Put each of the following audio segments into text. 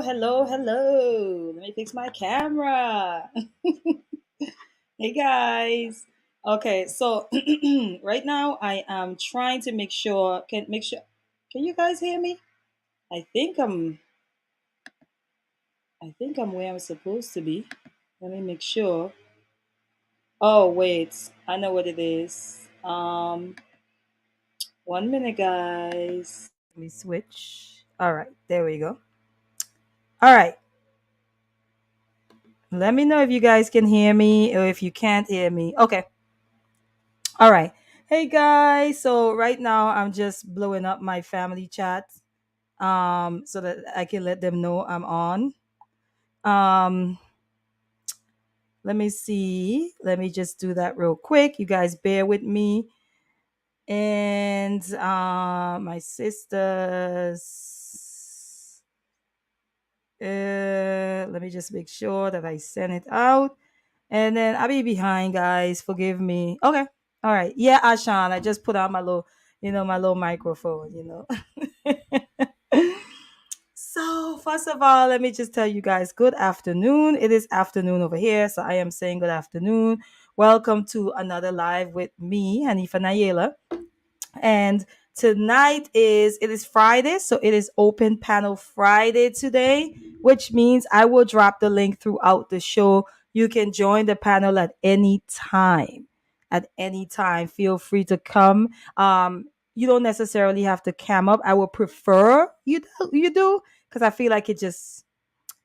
hello, hello. Let me fix my camera. Hey guys. Okay, so right now I am trying to make sure can you guys hear me? I think I'm I think I'm where I'm supposed to be. Let me make sure. Oh wait, I know what it is. 1 minute guys. Let me switch. All right, there we go. All right. Let me know if you guys can hear me or if you can't hear me. Okay. All right. Hey guys. So right now I'm just blowing up my family chat so that I can let them know I'm on. Um let me see. Let me just do that real quick. You guys bear with me. And my sisters, let me just make sure that I send it out. And then I'll be behind, guys. Forgive me. Okay. All right. Yeah, Ashan. I just put on my little microphone. So, first of all, let me just tell you guys good afternoon. It is afternoon over here. So, I am saying good afternoon. Welcome to another live with me, Hanifa Nayela. And tonight it is Friday, so it is open panel Friday today, which means I will drop the link throughout the show. You can join the panel at any time. At any time, feel free to come. You don't necessarily have to cam up. I would prefer you do because I feel like it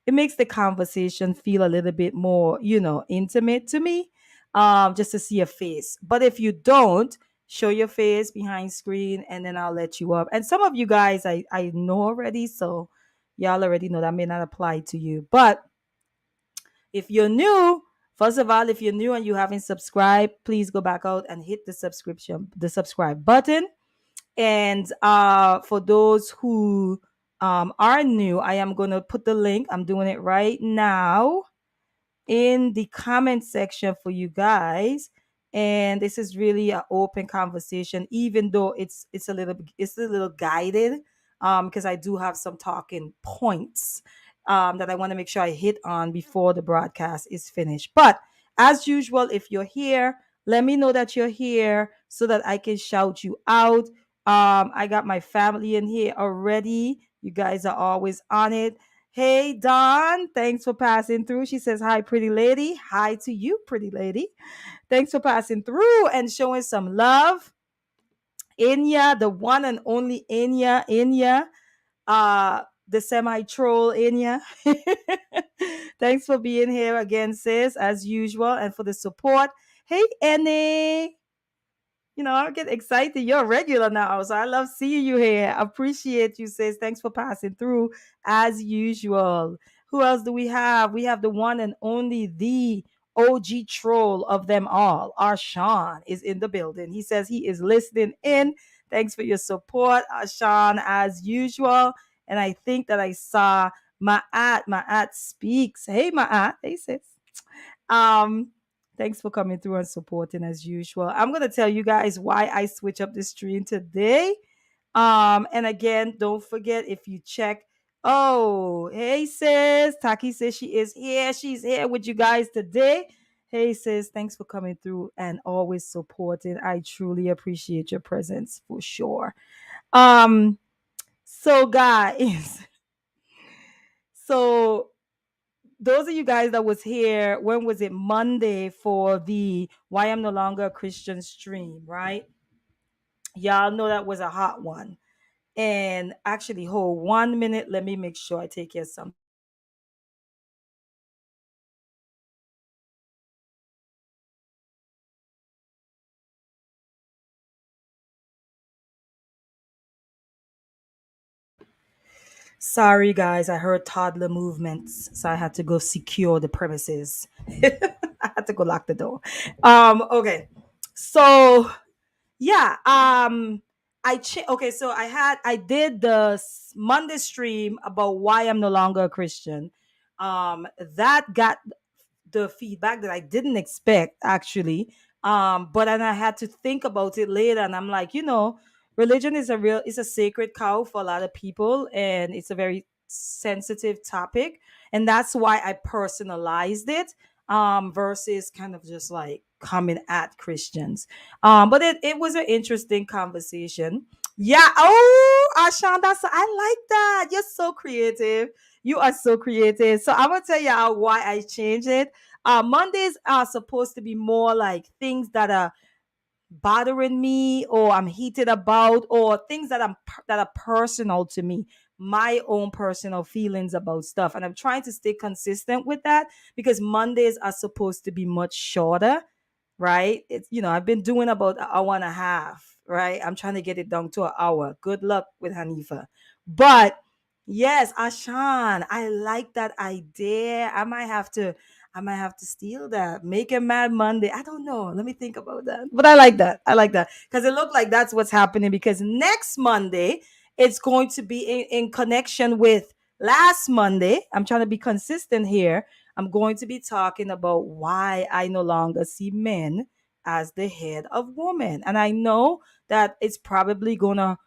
makes the conversation feel a little bit more, intimate to me, just to see a face. But if you don't, show your face behind screen and then I'll let you up. And some of you guys I know already, so y'all already know that may not apply to you. But if you're new, first of all, if you're new and you haven't subscribed, please go back out and hit the subscribe button. And for those who are new, I am going to put the link. I'm doing it right now in the comment section for you guys. And this is really an open conversation, even though it's a little guided, because I do have some talking points that I want to make sure I hit on before the broadcast is finished. But as usual, if you're here, let me know that you're here so that I can shout you out. I got my family in here already. You guys are always on it. Hey, Dawn, thanks for passing through. She says, hi, pretty lady. Hi to you, pretty lady. Thanks for passing through and showing some love. Inya, the one and only Inya, the semi troll Inya. Thanks for being here again, sis, as usual, and for the support. Hey, Annie. I get excited. You're a regular now. So I love seeing you here. Appreciate you, sis. Thanks for passing through as usual. Who else do we have? We have the one and only the OG troll of them all. Arshawn is in the building. He says he is listening in. Thanks for your support, Arshawn, as usual. And I think that I saw Ma'at. Ma'at speaks. Hey, Ma'at. Hey, sis. Um, Thanks for coming through and supporting as usual. I'm gonna tell you guys why I switch up the stream today. And again, don't forget if you check. Oh, hey sis. Taki says she is here. She's here with you guys today. Hey sis, thanks for coming through and always supporting. I truly appreciate your presence for sure. Um, so guys, so those of you guys that was here, when was it? Monday for the Why I'm No Longer a Christian stream, right? Y'all know that was a hot one. And actually, hold 1 minute. Let me make sure I take care of something. Sorry, guys. I heard toddler movements, so I had to go secure the premises. I had to go lock the door. Okay. So yeah, okay, so I did the Monday stream about why I'm no longer a Christian. That got the feedback that I didn't expect, actually. But then I had to think about it later, and I'm like, religion is a sacred cow for a lot of people, and it's a very sensitive topic, and that's why I personalized it, versus kind of just like coming at Christians. But it was an interesting conversation. Yeah. Oh, Ashan, I like that. You're so creative. You are so creative. So I'm gonna tell you why I changed it. Mondays are supposed to be more like things that are bothering me, or I'm heated about, or things that are personal to me, my own personal feelings about stuff. And I'm trying to stay consistent with that because Mondays are supposed to be much shorter, right? It's, I've been doing about an hour and a half, right? I'm trying to get it down to an hour. Good luck with Hanifa. But yes, Ashan, I like that idea. I might have to steal that. Make a mad Monday. I don't know. Let me think about that. But I like that. I like that. Because it looked like that's what's happening. Because next Monday, it's going to be in connection with last Monday. I'm trying to be consistent here. I'm going to be talking about why I no longer see men as the head of women. And I know that it's probably gonna,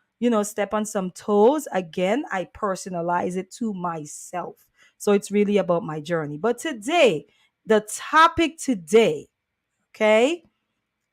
step on some toes. Again, I personalize it to myself. So it's really about my journey. But today, the topic today, okay,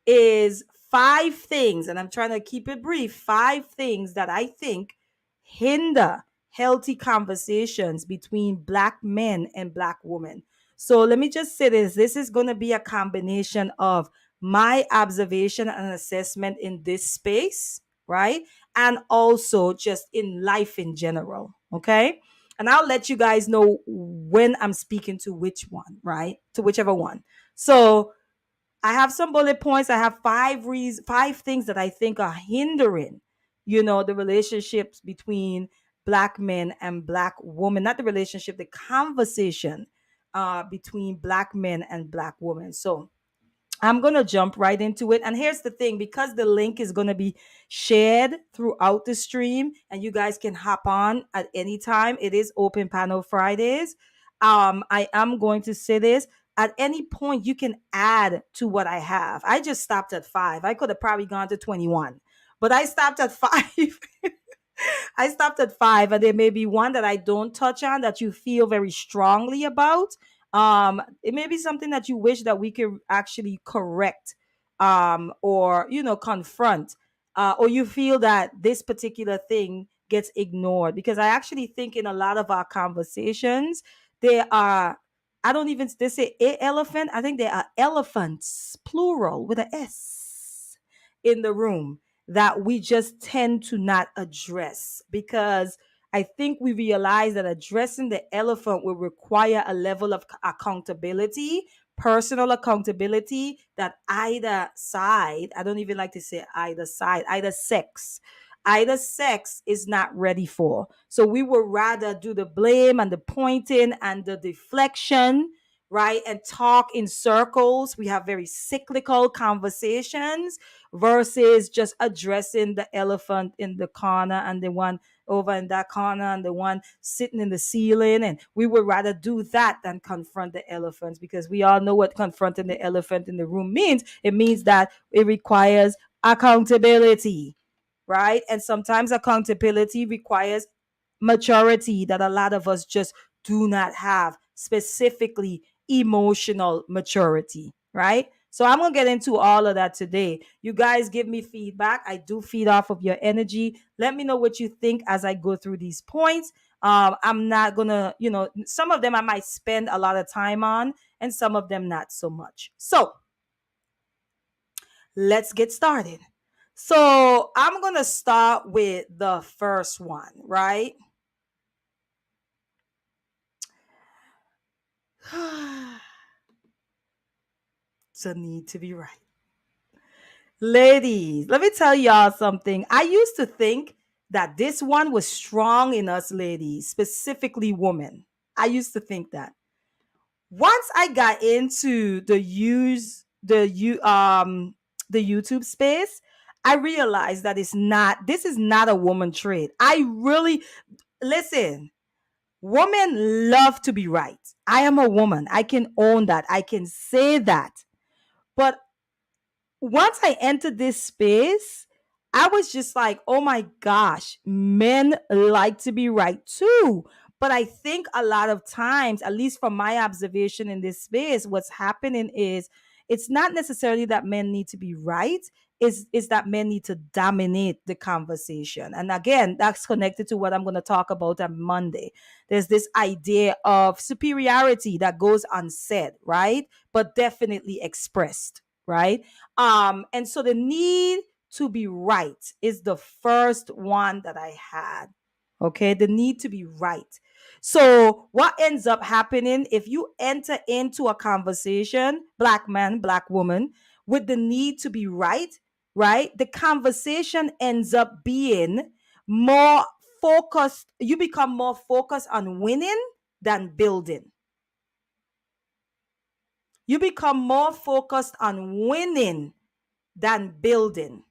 is five things, and I'm trying to keep it brief, five things that I think hinder healthy conversations between Black men and Black women. So let me just say this: this is going to be a combination of my observation and assessment in this space, right? And also just in life in general, okay? And I'll let you guys know when I'm speaking to which one, right? To whichever one. So I have some bullet points. I have five things that I think are hindering, the relationships between Black men and Black women. Not the relationship, the conversation between Black men and Black women. So I'm going to jump right into it. And here's the thing: because the link is going to be shared throughout the stream and you guys can hop on at any time, it is Open Panel Fridays. I am going to say this: at any point, you can add to what I have. I just stopped at 5. I could have probably gone to 21, but I stopped at 5. I stopped at 5, and there may be one that I don't touch on that you feel very strongly about. It may be something that you wish that we could actually correct, or confront, or you feel that this particular thing gets ignored. Because I actually think in a lot of our conversations, there are, I don't even, they say a elephant. I think there are elephants, plural, with a S in the room that we just tend to not address, because I think we realize that addressing the elephant will require a level of accountability, personal accountability, that either side, I don't even like to say either side, either sex is not ready for. So we would rather do the blame and the pointing and the deflection, right? And talk in circles. We have very cyclical conversations versus just addressing the elephant in the corner, and the one over in that corner, and the one sitting in the ceiling. And we would rather do that than confront the elephants, because we all know what confronting the elephant in the room means. It means that it requires accountability, right? And sometimes accountability requires maturity that a lot of us just do not have, specifically emotional maturity, right? So I'm going to get into all of that today. You guys give me feedback. I do feed off of your energy. Let me know what you think as I go through these points. I'm not going to, some of them I might spend a lot of time on, and some of them not so much. So let's get started. So I'm going to start with the first one, right? It's a need to be right. Ladies, let me tell y'all something. I used to think that this one was strong in us ladies, specifically women. I used to think that. Once I got into the YouTube space, I realized that this is not a woman trait. I really listen. Women love to be right. I am a woman. I can own that. I can say that. But once I entered this space, I was just like, oh my gosh, men like to be right too. But I think a lot of times, at least from my observation in this space, what's happening is it's not necessarily that men need to be right, is that men need to dominate the conversation. And again, that's connected to what I'm going to talk about on Monday. There's this idea of superiority that goes unsaid, right? But definitely expressed, right? And so the need to be right is the first one that I had. Okay, the need to be right. So, what ends up happening if you enter into a conversation, black man, black woman, with the need to be right, right? The conversation ends up being more focused. You become more focused on winning than building. You become more focused on winning than building.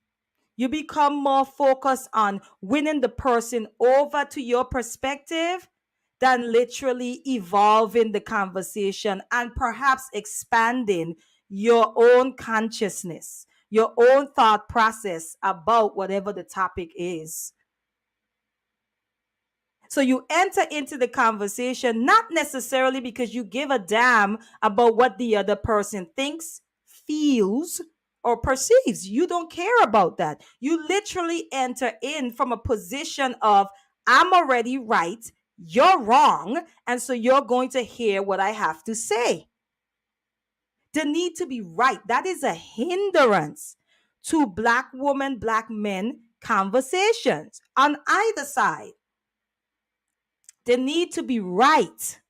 You become more focused on winning the person over to your perspective than literally evolving the conversation and perhaps expanding your own consciousness, your own thought process about whatever the topic is. So you enter into the conversation not necessarily because you give a damn about what the other person thinks, feels, or perceives. You don't care about that. You literally enter in from a position of, I'm already right, you're wrong, and so you're going to hear what I have to say. The need to be right, that is a hindrance to black women, black men conversations on either side. The need to be right.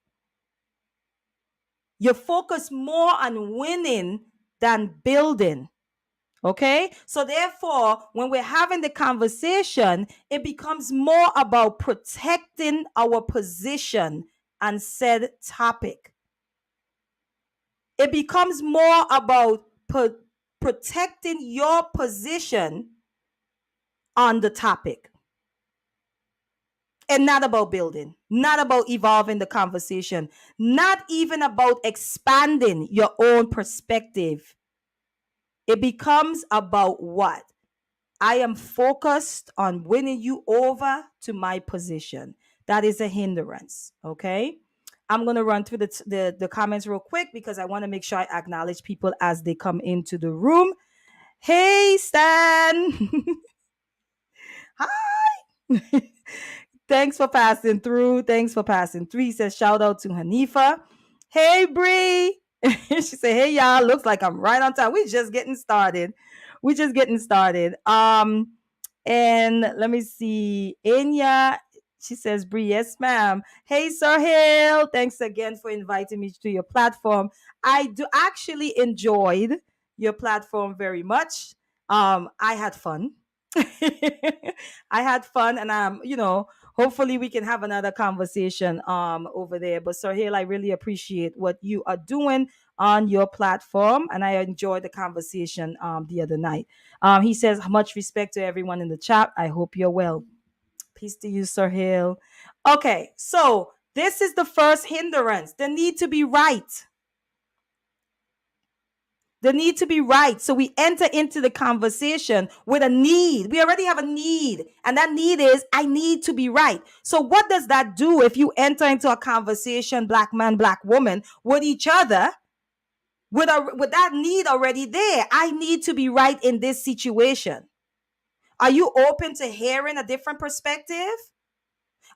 You focus more on winning than building. Okay? So therefore, when we're having the conversation, it becomes more about protecting our position on said topic. It becomes more about protecting your position on the topic. And not about building, not about evolving the conversation, not even about expanding your own perspective. It becomes about what? I am focused on winning you over to my position. That is a hindrance, okay? I'm going to run through the comments real quick because I want to make sure I acknowledge people as they come into the room. Hey, Stan. Hi. Thanks for passing through. Thanks for passing through. He says, shout out to Hanifa. Hey, Bree. She said, hey, y'all. Looks like I'm right on time. We're just getting started. And let me see. Enya, she says, Bree, yes, ma'am. Hey, Sir Hill. Thanks again for inviting me to your platform. I do actually enjoyed your platform very much. I had fun. I had fun, and hopefully we can have another conversation over there. But Sahil, I really appreciate what you are doing on your platform, and I enjoyed the conversation the other night. He says, much respect to everyone in the chat. I hope you're well. Peace to you, Sahil. Okay, so this is the first hindrance, the need to be right. The need to be right. So we enter into the conversation with a need. We already have a need. And that need is, I need to be right. So what does that do if you enter into a conversation, black man, black woman, with each other, with that need already there? I need to be right in this situation. Are you open to hearing a different perspective?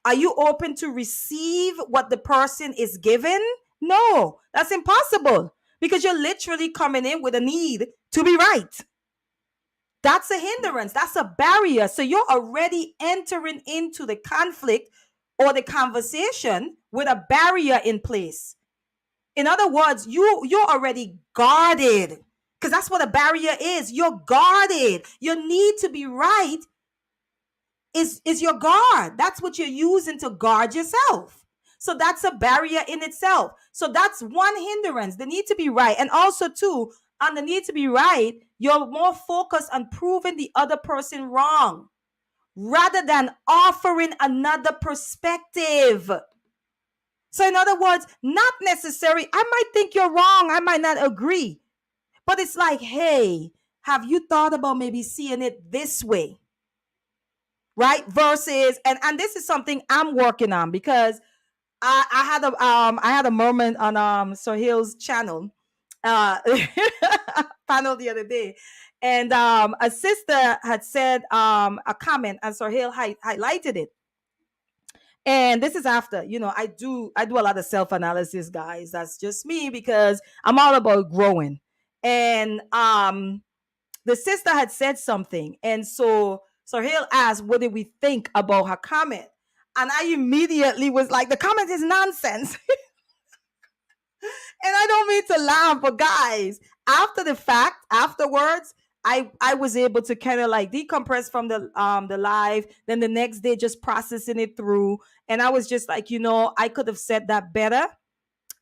Are you open to receive what the person is given? No, that's impossible. Because you're literally coming in with a need to be right. That's a hindrance. That's a barrier. So you're already entering into the conflict or the conversation with a barrier in place. In other words, you're already guarded, because that's what a barrier is. You're guarded. Your need to be right is your guard. That's what you're using to guard yourself. So that's a barrier in itself. So that's one hindrance, the need to be right. And also, too, on the need to be right, you're more focused on proving the other person wrong rather than offering another perspective. So in other words, not necessary. I might think you're wrong. I might not agree. But it's like, hey, have you thought about maybe seeing it this way? Right? Versus, and this is something I'm working on, because I had a moment on Sir Hill's channel, uh panel the other day, and a sister had said a comment, and Sir Hill highlighted it. And this is after, I do a lot of self-analysis, guys. That's just me, because I'm all about growing. And the sister had said something, and so Hill asked, what did we think about her comment? And I immediately was like, the comment is nonsense. And I don't mean to laugh, but guys, after the fact, afterwards, I was able to kind of like decompress from the live. Then the next day, just processing it through, and I was just like, I could have said that better.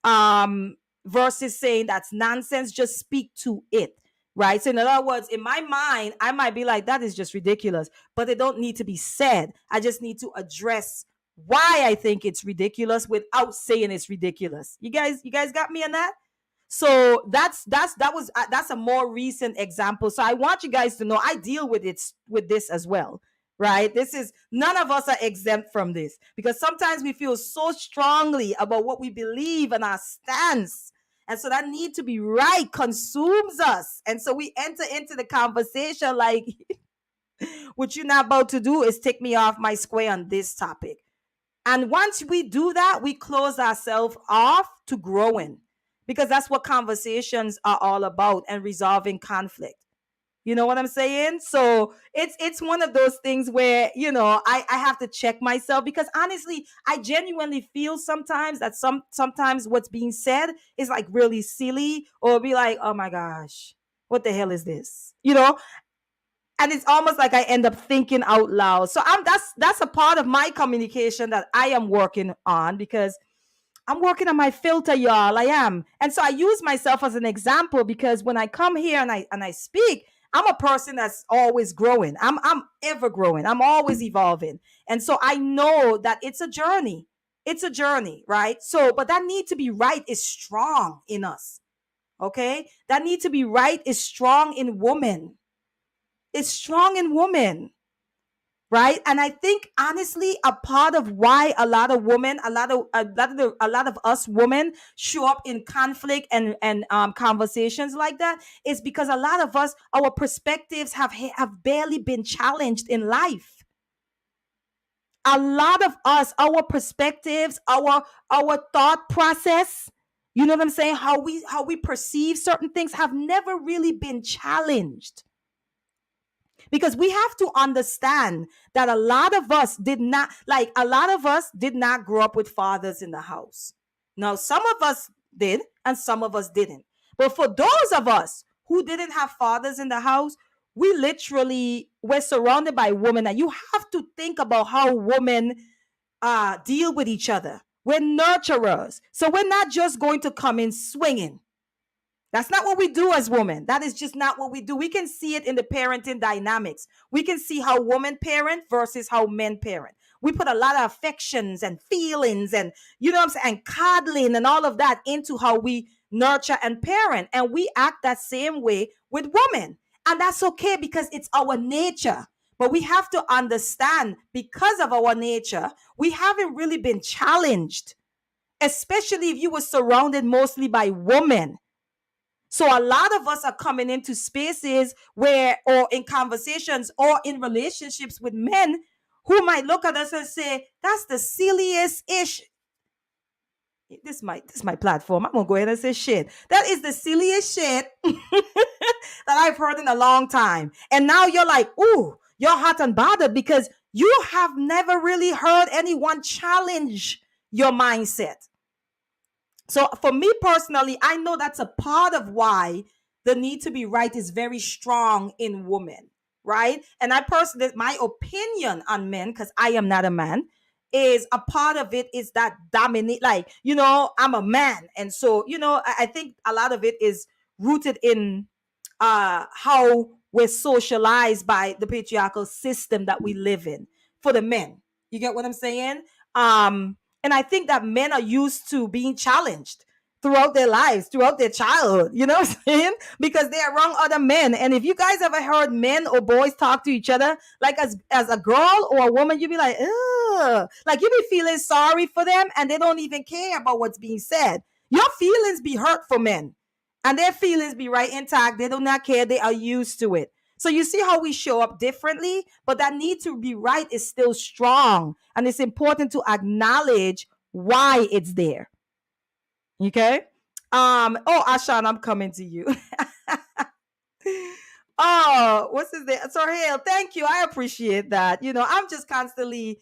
Um, versus saying that's nonsense. Just speak to it. Right. So in other words, in my mind, I might be like, that is just ridiculous, but it don't need to be said. I just need to address why I think it's ridiculous without saying it's ridiculous. You guys got me on that? So that's a more recent example. So I want you guys to know I deal with this as well. Right? This is None of us are exempt from this, because sometimes we feel so strongly about what we believe and our stance. And so that need to be right consumes us. And so we enter into the conversation like, what you're not about to do is take me off my square on this topic. And once we do that, we close ourselves off to growing, because that's what conversations are all about, and resolving conflict. You know what I'm saying? So it's one of those things where, I have to check myself, because honestly, I genuinely feel sometimes that sometimes what's being said is like really silly, or be like, oh my gosh, what the hell is this? And it's almost like I end up thinking out loud. So that's a part of my communication that I am working on, because I'm working on my filter, y'all. I am. And so I use myself as an example, because when I come here and I speak, I'm a person that's always growing. I'm ever growing. I'm always evolving. And so I know that it's a journey. It's a journey, right? So, but that need to be right is strong in us. Okay? That need to be right is strong in women. It's strong in women, right? And I think honestly, a part of why a lot of women, a lot of us women show up in conflict and conversations like that is because a lot of us, our perspectives have barely been challenged in life. A lot of us, our perspectives, our thought process, you know what I'm saying? How we perceive certain things have never really been challenged. Because we have to understand that a lot of us did not grow up with fathers in the house. Now, some of us did and some of us didn't. But for those of us who didn't have fathers in the house, we literally were surrounded by women. And you have to think about how women deal with each other. We're nurturers. So we're not just going to come in swinging. That's not what we do as women. That is just not what we do. We can see it in the parenting dynamics. We can see how women parent versus how men parent. We put a lot of affections and feelings and, you know what I'm saying, and coddling and all of that into how we nurture and parent. And we act that same way with women. And that's okay because it's our nature. But we have to understand, because of our nature, we haven't really been challenged, especially if you were surrounded mostly by women. So a lot of us are coming into spaces where, or in conversations or in relationships with men who might look at us and say, that's the silliest ish. This my platform. I'm gonna go ahead and say shit. That is the silliest shit that I've heard in a long time. And now you're like, ooh, you're hot and bothered because you have never really heard anyone challenge your mindset. So for me personally, I know that's a part of why the need to be right is very strong in women, right? And I personally, my opinion on men, because I am not a man, is a part of it is that dominate, like, I'm a man. And so, I think a lot of it is rooted in how we're socialized by the patriarchal system that we live in for the men. You get what I'm saying? And I think that men are used to being challenged, throughout their lives, throughout their childhood. You know what I'm saying? Because they are around other men. And if you guys ever heard men or boys talk to each other, like as a girl or a woman, you'd be like, ugh. Like you be feeling sorry for them and they don't even care about what's being said. Your feelings be hurt for men. And their feelings be right intact. They do not care. They are used to it. So you see how we show up differently, but that need to be right is still strong. And it's important to acknowledge why it's there. Okay. Oh, Ashan, I'm coming to you. Oh, what's his name? Sorhale, thank you. I appreciate that. I'm just constantly,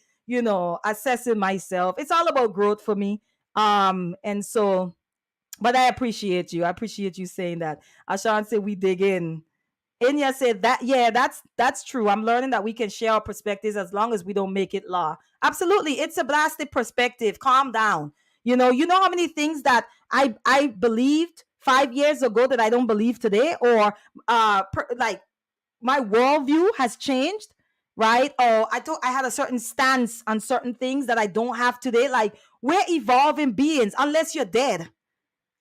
assessing myself. It's all about growth for me. And so, but I appreciate you. I appreciate you saying that. Ashan said we dig in. Inya said that, yeah, that's true. I'm learning that we can share our perspectives as long as we don't make it law. Absolutely. It's a blasted perspective. Calm down. You know how many things that I believed 5 years ago that I don't believe today, or like my worldview has changed, right? Or I thought I had a certain stance on certain things that I don't have today. Like we're evolving beings, unless you're dead.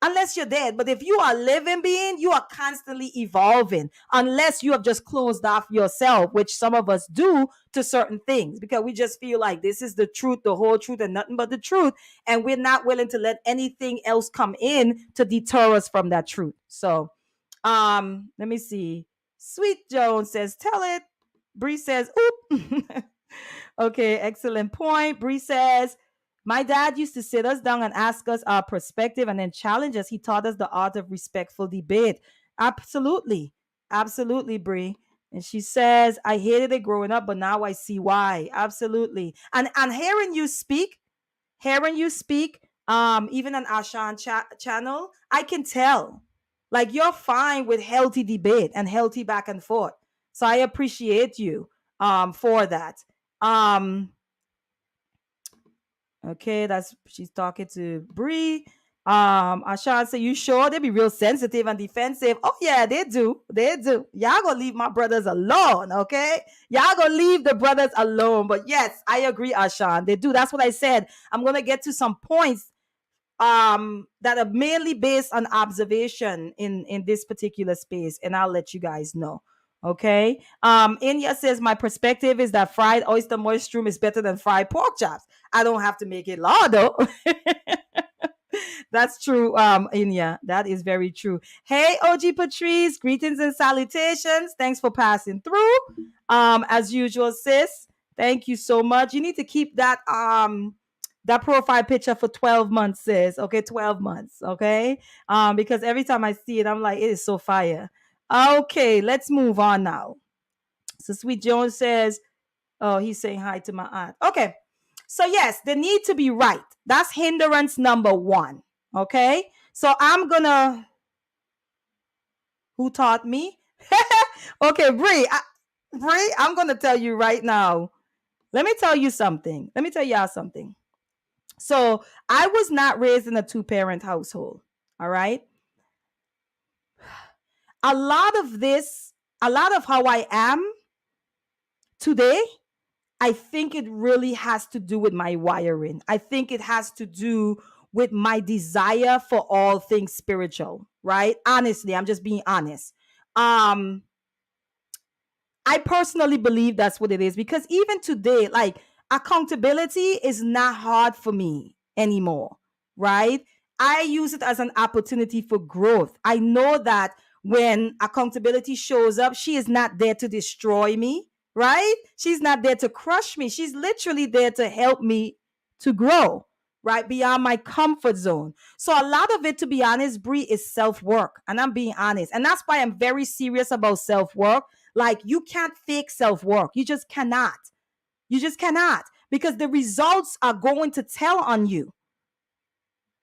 Unless you're dead. But if you are a living being, you are constantly evolving, unless you have just closed off yourself, which some of us do to certain things, because we just feel like this is the truth, the whole truth, and nothing but the truth. And we're not willing to let anything else come in to deter us from that truth. So, let me see. Sweet Jones says, tell it. Bree says, oop. Okay, excellent point. Bree says, my dad used to sit us down and ask us our perspective and then challenge us. He taught us the art of respectful debate. Absolutely. Absolutely, Bree. And she says, I hated it growing up, but now I see why. Absolutely. And hearing you speak, even on Ashan channel, I can tell. Like you're fine with healthy debate and healthy back and forth. So I appreciate you for that. Um, Okay, that's she's talking to Bree. Ashan say, you sure they be real sensitive and defensive? Oh yeah, they do. They do. Y'all gonna leave my brothers alone, okay? Y'all gonna leave the brothers alone. But yes, I agree, Ashan. They do. That's what I said. I'm gonna get to some points that are mainly based on observation in this particular space, and I'll let you guys know. Okay. Inya says my perspective is that fried oyster mushroom is better than fried pork chops. I don't have to make it law though. That's true, Inya. That is very true. Hey, OG Patrice, greetings and salutations. Thanks for passing through. As usual, sis. Thank you so much. You need to keep that profile picture for 12 months, sis. Okay, 12 months. Okay. Because every time I see it, I'm like, it is so fire. Okay, let's move on now. So Sweet Jones says, oh, he's saying hi to my aunt. Okay. So yes, the need to be right. That's hindrance number one. Okay. So I'm gonna who taught me? Okay, Bree. Bree, I'm gonna tell you right now. Let me tell you something. Let me tell y'all something. So I was not raised in a two-parent household. All right. A lot of how I am today, I think it really has to do with my wiring. I think it has to do with my desire for all things spiritual, right? Honestly, I'm just being honest. Um, I personally believe that's what it is, because even today, like, accountability is not hard for me anymore, right? I use it as an opportunity for growth. I know that when accountability shows up, she is not there to destroy me, right? She's not there to crush me. She's literally there to help me to grow, right? Beyond my comfort zone. So a lot of it, to be honest, Bree, is self-work. And I'm being honest. And that's why I'm very serious about self-work. Like, you can't fake self-work. You just cannot. You just cannot. Because the results are going to tell on you.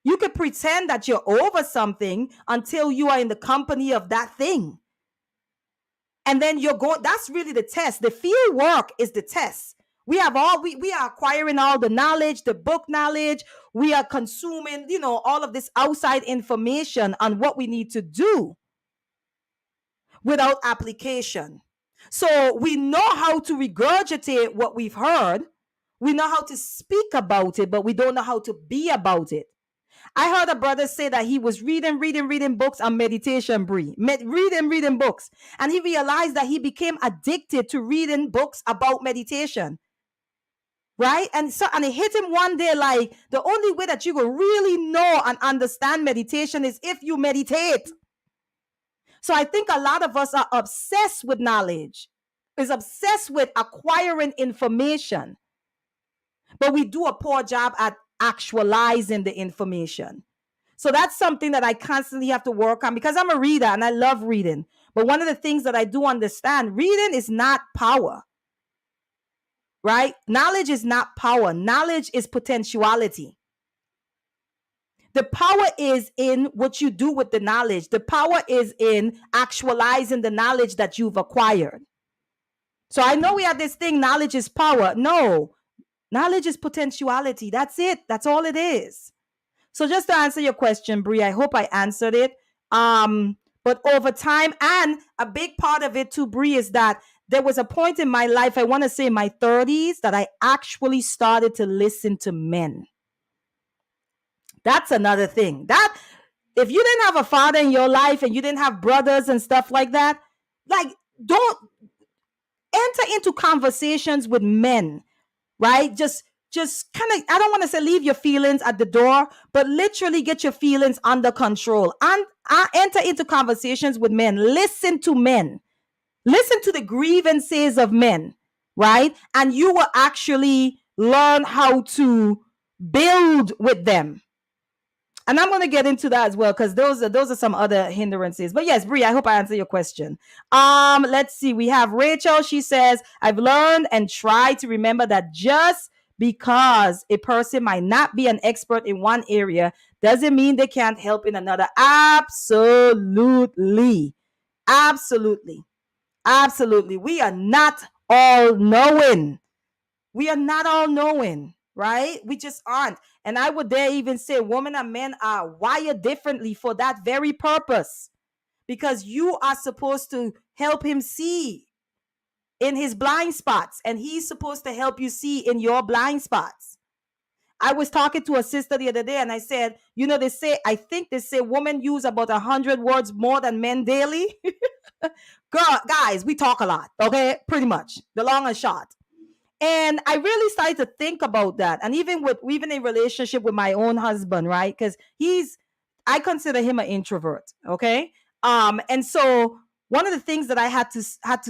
You could pretend that you're over something until you are in the company of that thing. And then you're going, that's really the test. The field work is the test. We are acquiring all the knowledge, the book knowledge. We are consuming, all of this outside information on what we need to do without application. So we know how to regurgitate what we've heard. We know how to speak about it, but we don't know how to be about it. I heard a brother say that he was reading books on meditation, Bree. Reading books. And he realized that he became addicted to reading books about meditation. Right? And it hit him one day like the only way that you will really know and understand meditation is if you meditate. So I think a lot of us are obsessed with knowledge, is obsessed with acquiring information, but we do a poor job at actualizing the information. So that's something that I constantly have to work on because I'm a reader and I love reading. But one of the things that I do understand, reading is not power, right? Knowledge is not power. Knowledge is potentiality. The power is in what you do with the knowledge. The power is in actualizing the knowledge that you've acquired. So I know we have this thing, knowledge is power. No, knowledge is potentiality. That's it. That's all it is. So just to answer your question, Brie, I hope I answered it. But over time, and a big part of it too, Brie, is that there was a point in my life, I want to say in my 30s, that I actually started to listen to men. That's another thing. That if you didn't have a father in your life and you didn't have brothers and stuff like that, like don't enter into conversations with men, right? Just kind of, I don't want to say leave your feelings at the door, but literally get your feelings under control and enter into conversations with men. Listen to men. Listen to the grievances of men, right? And you will actually learn how to build with them. And I'm going to get into that as well because those are some other hindrances. But yes, Brie, I hope I answered your question. Let's see. We have Rachel. She says, I've learned and tried to remember that just because a person might not be an expert in one area doesn't mean they can't help in another. Absolutely. Absolutely. Absolutely. We are not all knowing. We are not all knowing, right? We just aren't. And I would dare even say women and men are wired differently for that very purpose. Because you are supposed to help him see in his blind spots, and he's supposed to help you see in your blind spots. I was talking to a sister the other day and I said, I think they say women use about 100 words more than men daily. Girl, guys, we talk a lot, okay? Pretty much, the long and short. And I really started to think about that. And even in relationship with my own husband, right? Because I consider him an introvert. Okay. And so one of the things that I had to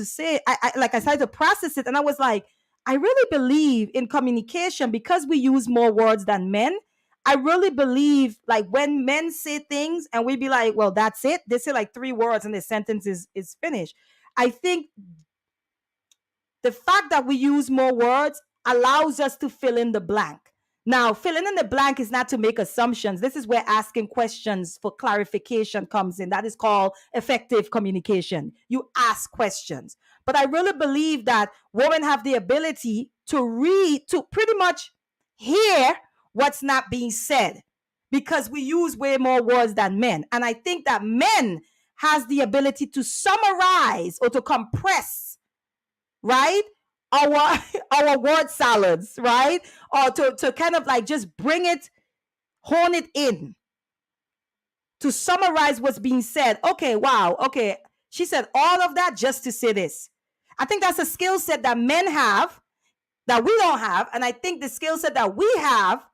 say, I started to process it, and I was like, I really believe in communication because we use more words than men. I really believe like when men say things and we be like, well, that's it. They say like 3 words and the sentence is finished. I think the fact that we use more words allows us to fill in the blank. Now, filling in the blank is not to make assumptions. This is where asking questions for clarification comes in. That is called effective communication. You ask questions. But I really believe that women have the ability to read, to pretty much hear what's not being said because we use way more words than men. And I think that men has the ability to summarize or to compress, right, our word salads, right, or to kind of like just hone it in to summarize what's being said. Okay, wow, okay, she said all of that just to say this. I think that's a skill set that men have that we don't have, and I think the skill set that we have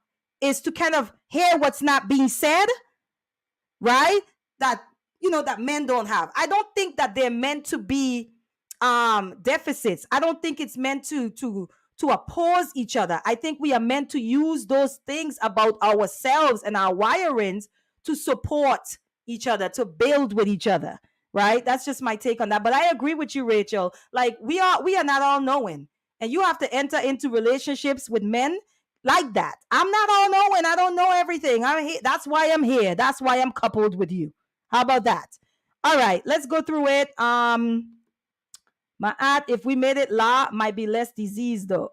is to kind of hear what's not being said, right, that that men don't have. I don't think that they're meant to be deficits. I don't think it's meant to oppose each other. I think we are meant to use those things about ourselves and our wirings to support each other, to build with each other, right? That's just my take on that. But I agree with you, Rachel. Like we are not all knowing, and you have to enter into relationships with men like that. I'm not all knowing. I don't know everything. I'm here. That's why I'm here. That's why I'm coupled with you. How about that? All right, let's go through it. My aunt, if we made it la, might be less disease though.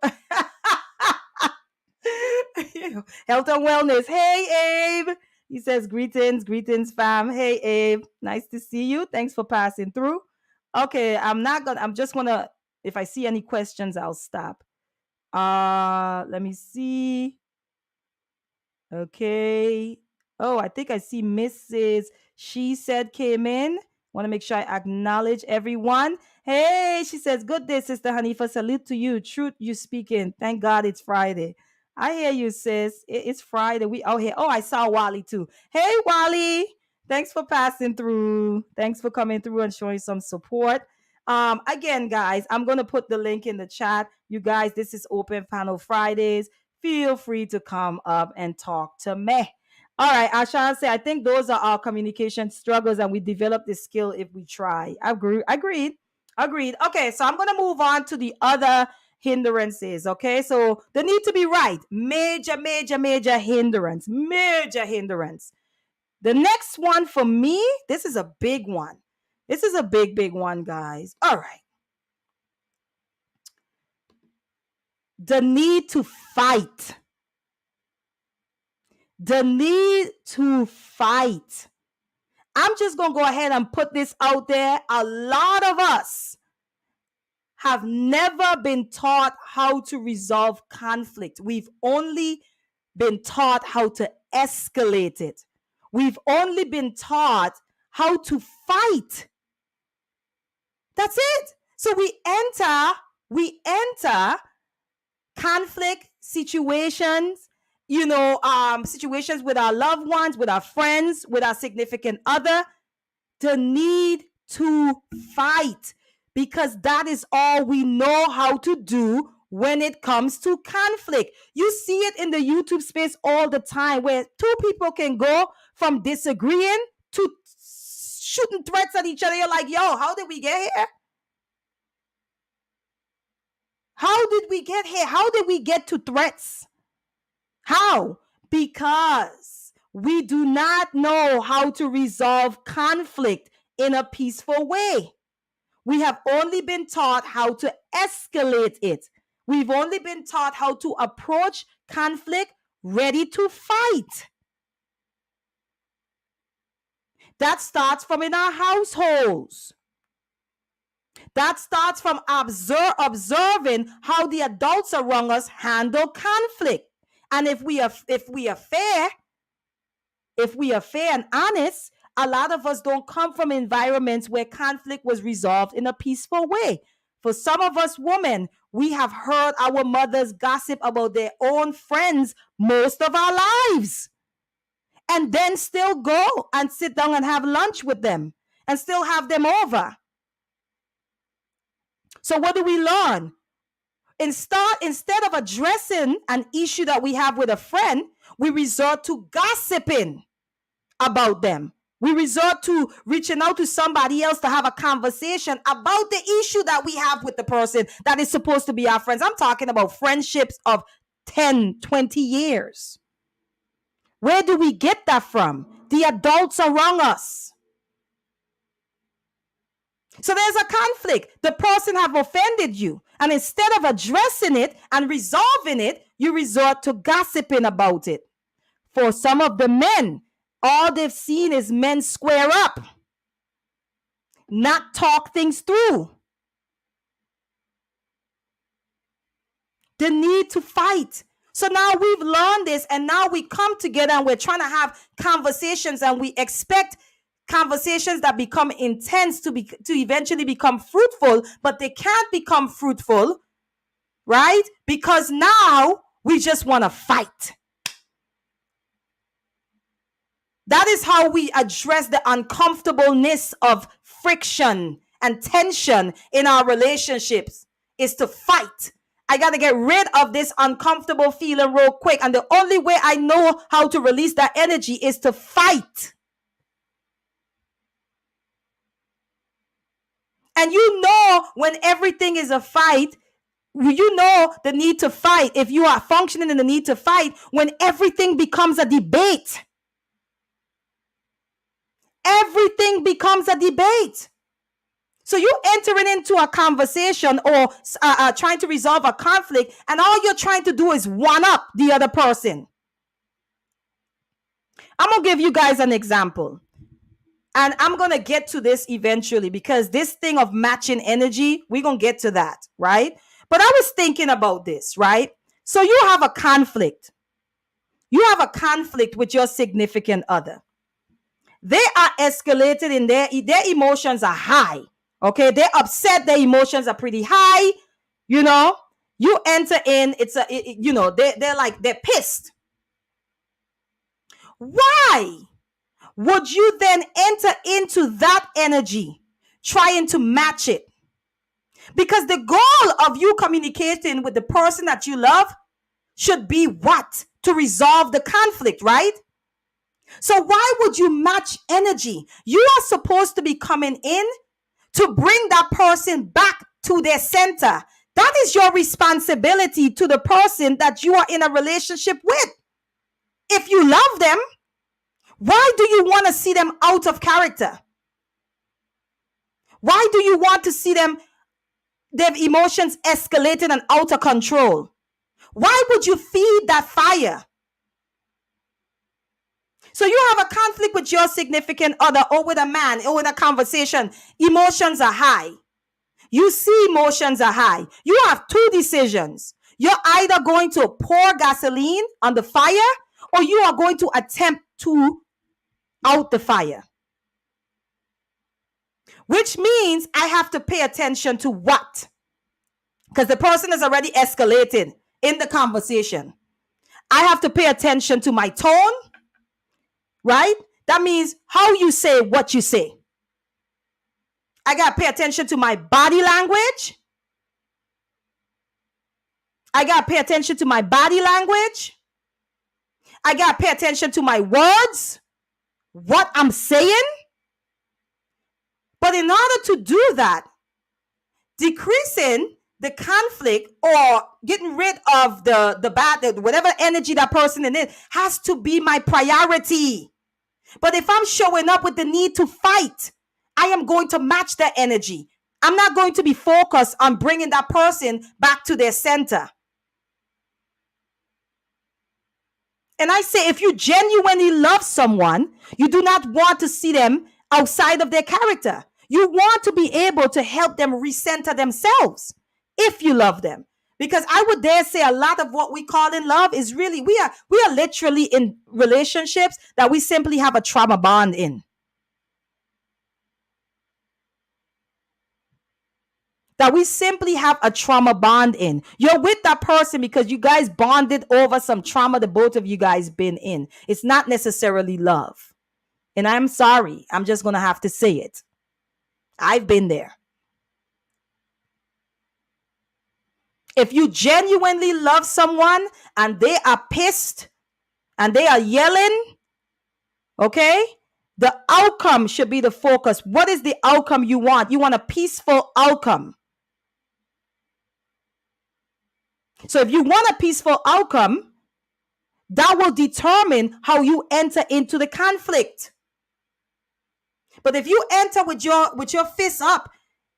Health and wellness. Hey, Abe. He says, greetings, fam. Hey, Abe. Nice to see you. Thanks for passing through. Okay, I'm just gonna, if I see any questions, I'll stop. Let me see. Okay. Oh, I think I see Mrs. She said came in. Want to make sure I acknowledge everyone. Hey, she says, good day, Sister Hanifa. Salute to you. Truth you speaking. Thank God it's Friday. I hear you, sis. It's Friday. We out here. Oh, I saw Wally too. Hey, Wally. Thanks for passing through. Thanks for coming through and showing some support. Again, guys, I'm gonna put the link in the chat. You guys, this is Open Panel Fridays. Feel free to come up and talk to me. All right, I shall say, I think those are our communication struggles, and we develop this skill if we try. Agreed. Okay, so I'm gonna move on to the other hindrances. Okay, so the need to be right, major hindrance, major hindrance. The next one for me, this is a big one. This is a big one, guys. All right. The need to fight. The need to fight. I'm just going to go ahead and put this out there. A lot of us have never been taught how to resolve conflict. We've only been taught how to escalate it. We've only been taught how to fight. That's it. So we enter conflict situations, situations with our loved ones, with our friends, with our significant other, the need to fight, because that is all we know how to do when it comes to conflict. You see it in the YouTube space all the time, where two people can go from disagreeing to shooting threats at each other. You're like, yo, how did we get here? How did we get here? How did we get to threats? How? Because we do not know how to resolve conflict in a peaceful way. We have only been taught how to escalate it. We've only been taught how to approach conflict ready to fight. That starts from in our households. That starts from observing how the adults around us handle conflict. And if we are fair and honest, a lot of us don't come from environments where conflict was resolved in a peaceful way. For some of us women, we have heard our mothers gossip about their own friends most of our lives, and then still go and sit down and have lunch with them and still have them over. So what do we learn? Instead of addressing an issue that we have with a friend, we resort to gossiping about them. We resort to reaching out to somebody else to have a conversation about the issue that we have with the person that is supposed to be our friends. I'm talking about friendships of 10, 20 years. Where do we get that from? The adults around us. So there's a conflict. The person have offended you. And instead of addressing it and resolving it, you resort to gossiping about it. For some of the men, all they've seen is men square up, not talk things through. The need to fight. So now we've learned this, and now we come together and we're trying to have conversations, and we expect conversations that become intense to eventually become fruitful, but they can't become fruitful, right? Because now we just want to fight. That is how we address the uncomfortableness of friction and tension in our relationships, is to fight. I got to get rid of this uncomfortable feeling real quick. And the only way I know how to release that energy is to fight. And you know, when everything is a fight, you know the need to fight. If you are functioning in the need to fight, when everything becomes a debate. Everything becomes a debate. So you entering into a conversation or trying to resolve a conflict, and all you're trying to do is one up the other person. I'm going to give you guys an example. And I'm going to get to this eventually, because this thing of matching energy, we're going to get to that, right? But I was thinking about this, right? So you have a conflict. you have a conflict with your significant other. They are escalated in their emotions are high. Okay, they're upset, their emotions are pretty high. You know, you enter in, they're pissed. Why would you then enter into that energy trying to match it? Because the goal of you communicating with the person that you love should be what? To resolve the conflict, right? So why would you match energy? You are supposed to be coming in to bring that person back to their center. That is your responsibility to the person that you are in a relationship with. If you love them, why do you want to see them out of character? Why do you want to see them, their emotions escalated and out of control? Why would you feed that fire? So you have a conflict with your significant other or with a man or with a conversation. Emotions are high. You see emotions are high. You have two decisions. You're either going to pour gasoline on the fire or you are going to attempt to out the fire. Which means I have to pay attention to what? Because the person is already escalated in the conversation. I have to pay attention to my tone, right? That means how you say what you say. I got to pay attention to my body language. I got to pay attention to my body language. I got to pay attention to my words, what I'm saying. But in order to do that, decreasing the conflict or getting rid of the bad, whatever energy that person in it has to be my priority. But if I'm showing up with the need to fight, I am going to match that energy. I'm not going to be focused on bringing that person back to their center. And I say, if you genuinely love someone, you do not want to see them outside of their character. You want to be able to help them recenter themselves if you love them. Because I would dare say a lot of what we call in love is really, we are literally in relationships that we simply have a trauma bond in. That we simply have a trauma bond in. You're with that person because you guys bonded over some trauma that both of you guys been in. It's not necessarily love. And I'm sorry. I'm just going to have to say it. I've been there. If you genuinely love someone and they are pissed and they are yelling, okay, the outcome should be the focus. What is the outcome you want? You want a peaceful outcome. So if you want a peaceful outcome, that will determine how you enter into the conflict. But if you enter with your fists up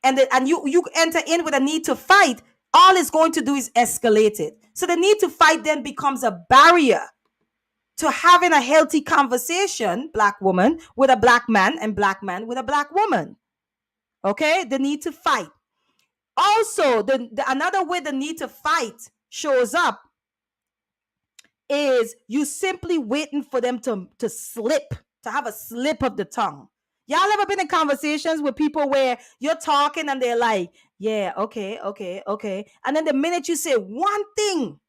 and you enter in with a need to fight, all it's going to do is escalate it. So the need to fight then becomes a barrier to having a healthy conversation, black woman with a black man and black man with a black woman. Okay, the need to fight. Also, another way the need to fight shows up is you simply waiting for them to slip, to have a slip of the tongue. Y'all ever been in conversations with people where you're talking and they're like, yeah, okay. And then the minute you say one thing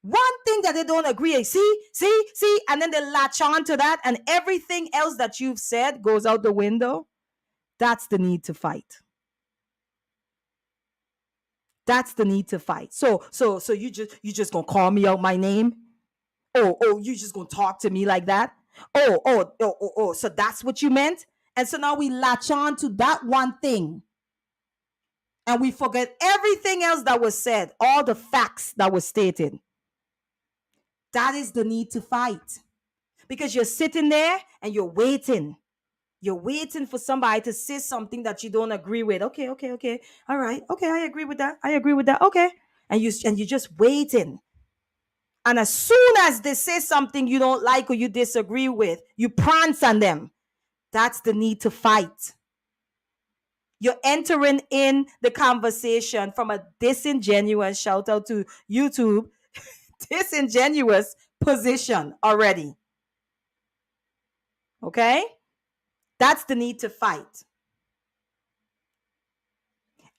that they don't agree, see, and then they latch on to that and everything else that you've said goes out the window. That's the need to fight. That's the need to fight. So you just gonna call me out my name? Oh, you just gonna talk to me like that? Oh, so that's what you meant? And so now we latch on to that one thing. And we forget everything else that was said, all the facts that were stated. That is the need to fight. Because you're sitting there and you're waiting. You're waiting for somebody to say something that you don't agree with. Okay. All right. Okay, I agree with that. Okay. And you're just waiting. And as soon as they say something you don't like or you disagree with, you prance on them. That's the need to fight. You're entering in the conversation from a disingenuous, shout out to YouTube, disingenuous position already. Okay? That's the need to fight.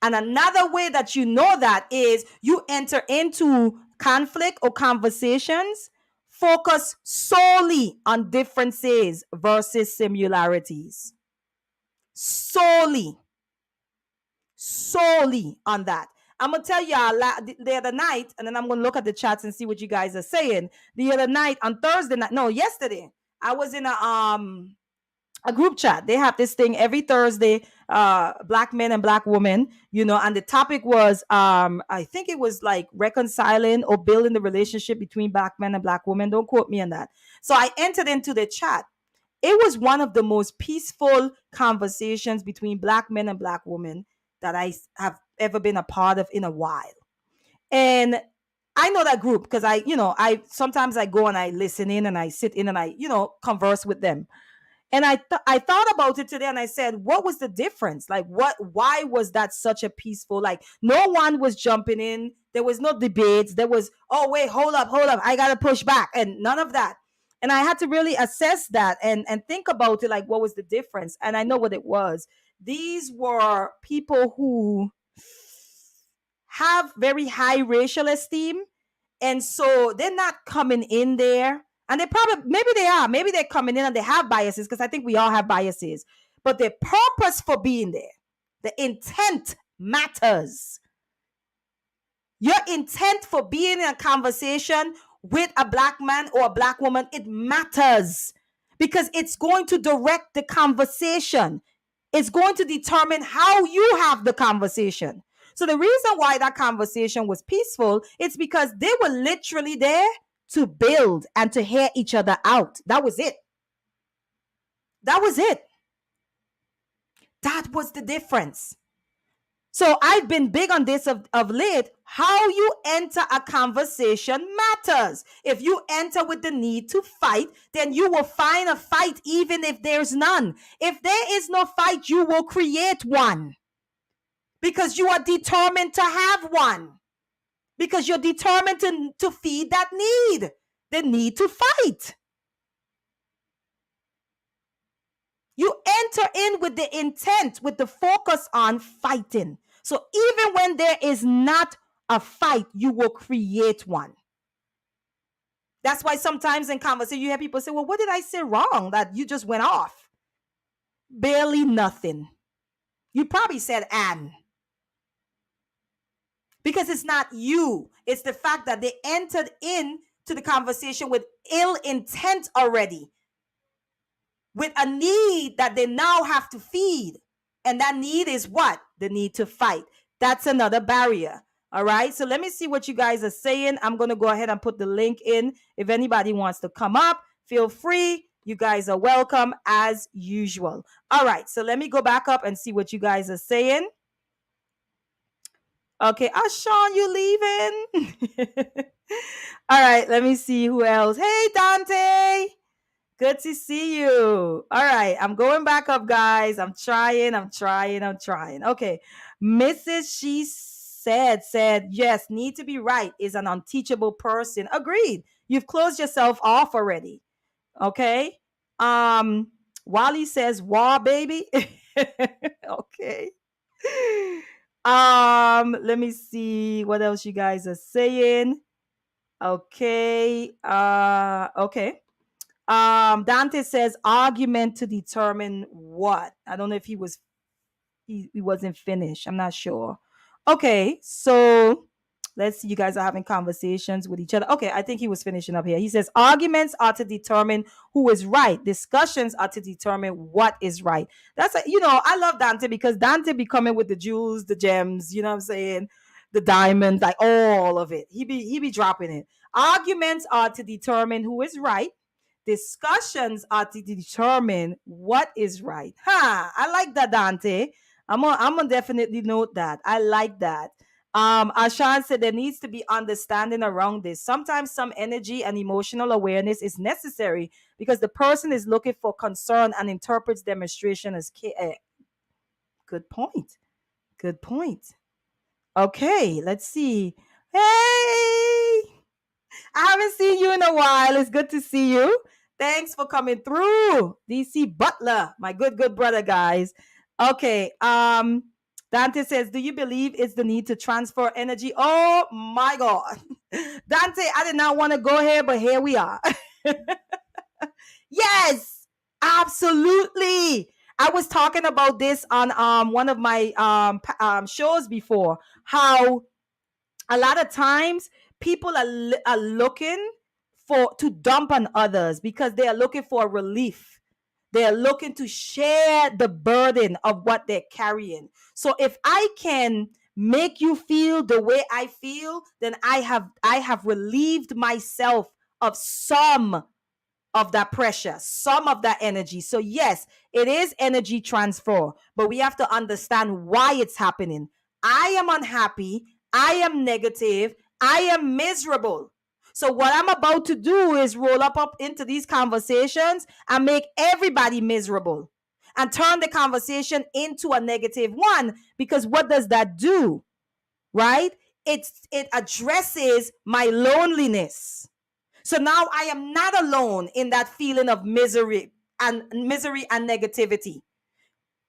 And another way that you know that is you enter into conflict or conversations focus solely on differences versus similarities. Solely on that. I'm gonna tell y'all the other night, and then I'm gonna look at the chats and see what you guys are saying. The other night on Thursday night, no, yesterday, I was in a group chat. They have this thing every Thursday, black men and black women, and the topic was I think it was like reconciling or building the relationship between black men and black women. Don't quote me on that. So I entered into the chat. It was one of the most peaceful conversations between black men and black women that I have ever been a part of in a while. And I know that group because I sometimes I go and I listen in and I sit in and I, converse with them. And I thought about it today and I said, what was the difference? Like, why was that such a peaceful, like, no one was jumping in. There was no debates. There was, oh, wait, hold up. I got to push back, and none of that. And I had to really assess that and think about it, like, what was the difference? And I know what it was. These were people who have very high racial esteem. And so they're not coming in there. And they probably, maybe they are. Maybe they're coming in and they have biases, because I think we all have biases. But the purpose for being there, the intent matters. Your intent for being in a conversation with a black man or a black woman, it matters, because it's going to direct the conversation. It's going to determine how you have the conversation. So the reason why that conversation was peaceful, it's because they were literally there to build and to hear each other out. That was it. That was it. That was the difference. So I've been big on this of late. How you enter a conversation matters. If you enter with the need to fight, then you will find a fight even if there's none. If there is no fight, you will create one, because you are determined to have one, because you're determined to feed that need, the need to fight. You enter in with the intent, with the focus on fighting. So even when there is not a fight, you will create one. That's why sometimes in conversation, you hear people say, well, what did I say wrong that you just went off? Barely nothing. You probably said "and." Because it's not you. It's the fact that they entered into the conversation with ill intent already, with a need that they now have to feed. And that need is what? The need to fight. That's another barrier. All right. So let me see what you guys are saying. I'm going to go ahead and put the link in. If anybody wants to come up, feel free. You guys are welcome as usual. All right. So let me go back up and see what you guys are saying. Okay. Sean, you leaving? All right. Let me see who else. Hey, Dante. Good to see you. All right. I'm going back up, guys. I'm trying. Okay. Mrs. She said, yes, need to be right is an unteachable person. Agreed. You've closed yourself off already. Okay. Wally says, "Wow, baby." Okay. Let me see what else you guys are saying. Okay. Okay. Dante says argument to determine what. I don't know if he wasn't finished. I'm not sure. Okay, so let's see. You guys are having conversations with each other. Okay, I think he was finishing up here. He says arguments are to determine who is right. Discussions are to determine what is right. That's I love Dante, because Dante be coming with the jewels, the gems, you know what I'm saying? The diamonds, like all of it. He be dropping it. Arguments are to determine who is right. Discussions are to determine what is right. I like that, Dante. I'm gonna definitely note that. I like that. Ashan said there needs to be understanding around this. Sometimes some energy and emotional awareness is necessary because the person is looking for concern and interprets demonstration as care. Good point. Good point. Okay, let's see. Hey, I haven't seen you in a while. It's good to see you. Thanks for coming through. DC Butler, my good brother, guys. Okay. Dante says, do you believe it's the need to transfer energy? Oh my God. Dante, I did not want to go here, but here we are. Yes, absolutely. I was talking about this on one of my shows before, how a lot of times people are looking for to dump on others because they are looking for relief. They are looking to share the burden of what they're carrying. So if I can make you feel the way I feel, then I have relieved myself of some of that pressure, some of that energy. So, yes, it is energy transfer, but we have to understand why it's happening. I am unhappy. I am negative. I am miserable. So, what I'm about to do is roll up into these conversations and make everybody miserable and turn the conversation into a negative one. Because what does that do? Right? It addresses my loneliness. So now I am not alone in that feeling of misery and negativity.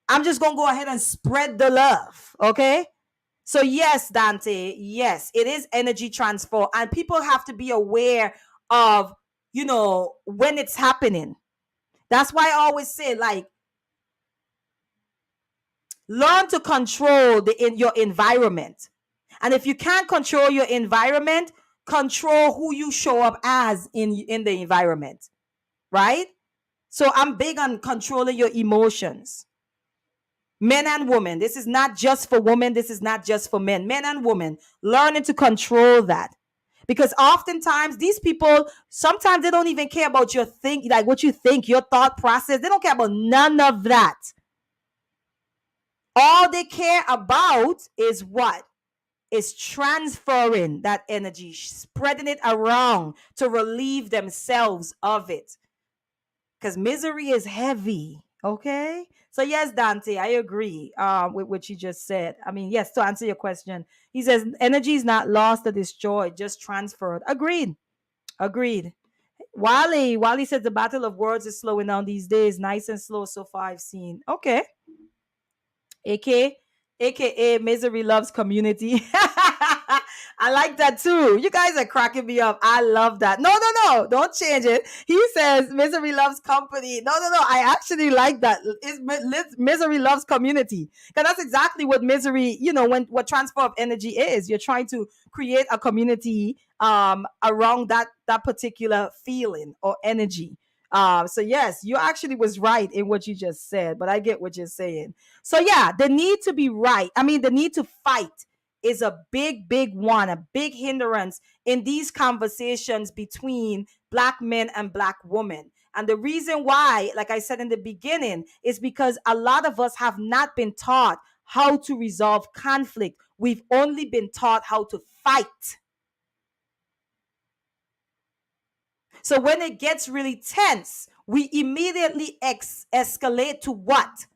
I'm just going to go ahead and spread the love, okay? So yes, Dante, yes, it is energy transfer, and people have to be aware of, when it's happening. That's why I always say, like, learn to control your environment. And if you can't control your environment, control who you show up as in the environment, right? So I'm big on controlling your emotions. Men and women. This is not just for women. This is not just for men. Men and women learning to control that. Because oftentimes these people, sometimes they don't even care about your like what you think, your thought process. They don't care about none of that. All they care about is what? Is transferring that energy, spreading it around to relieve themselves of it. Because misery is heavy. Okay. So yes, Dante, I agree with what you just said. I mean, yes, to answer your question, he says energy is not lost or destroyed, just transferred. Agreed. Wally says the battle of words is slowing down these days. Nice and slow so far I've seen. Okay. AK, aka Misery Loves Community. I like that too. You guys are cracking me up. I love that. No, don't change it. He says Misery Loves Company. No. I actually like that. Misery Loves Community, because that's exactly what misery. What transfer of energy is. You're trying to create a community around that particular feeling or energy. So yes, you actually was right in what you just said, but I get what you're saying. So yeah, the need to be right. I mean, the need to fight is a big one, a big hindrance in these conversations between Black men and Black women. And the reason why, like I said in the beginning, is because a lot of us have not been taught how to resolve conflict. We've only been taught how to fight. So when it gets really tense, we immediately escalate to what?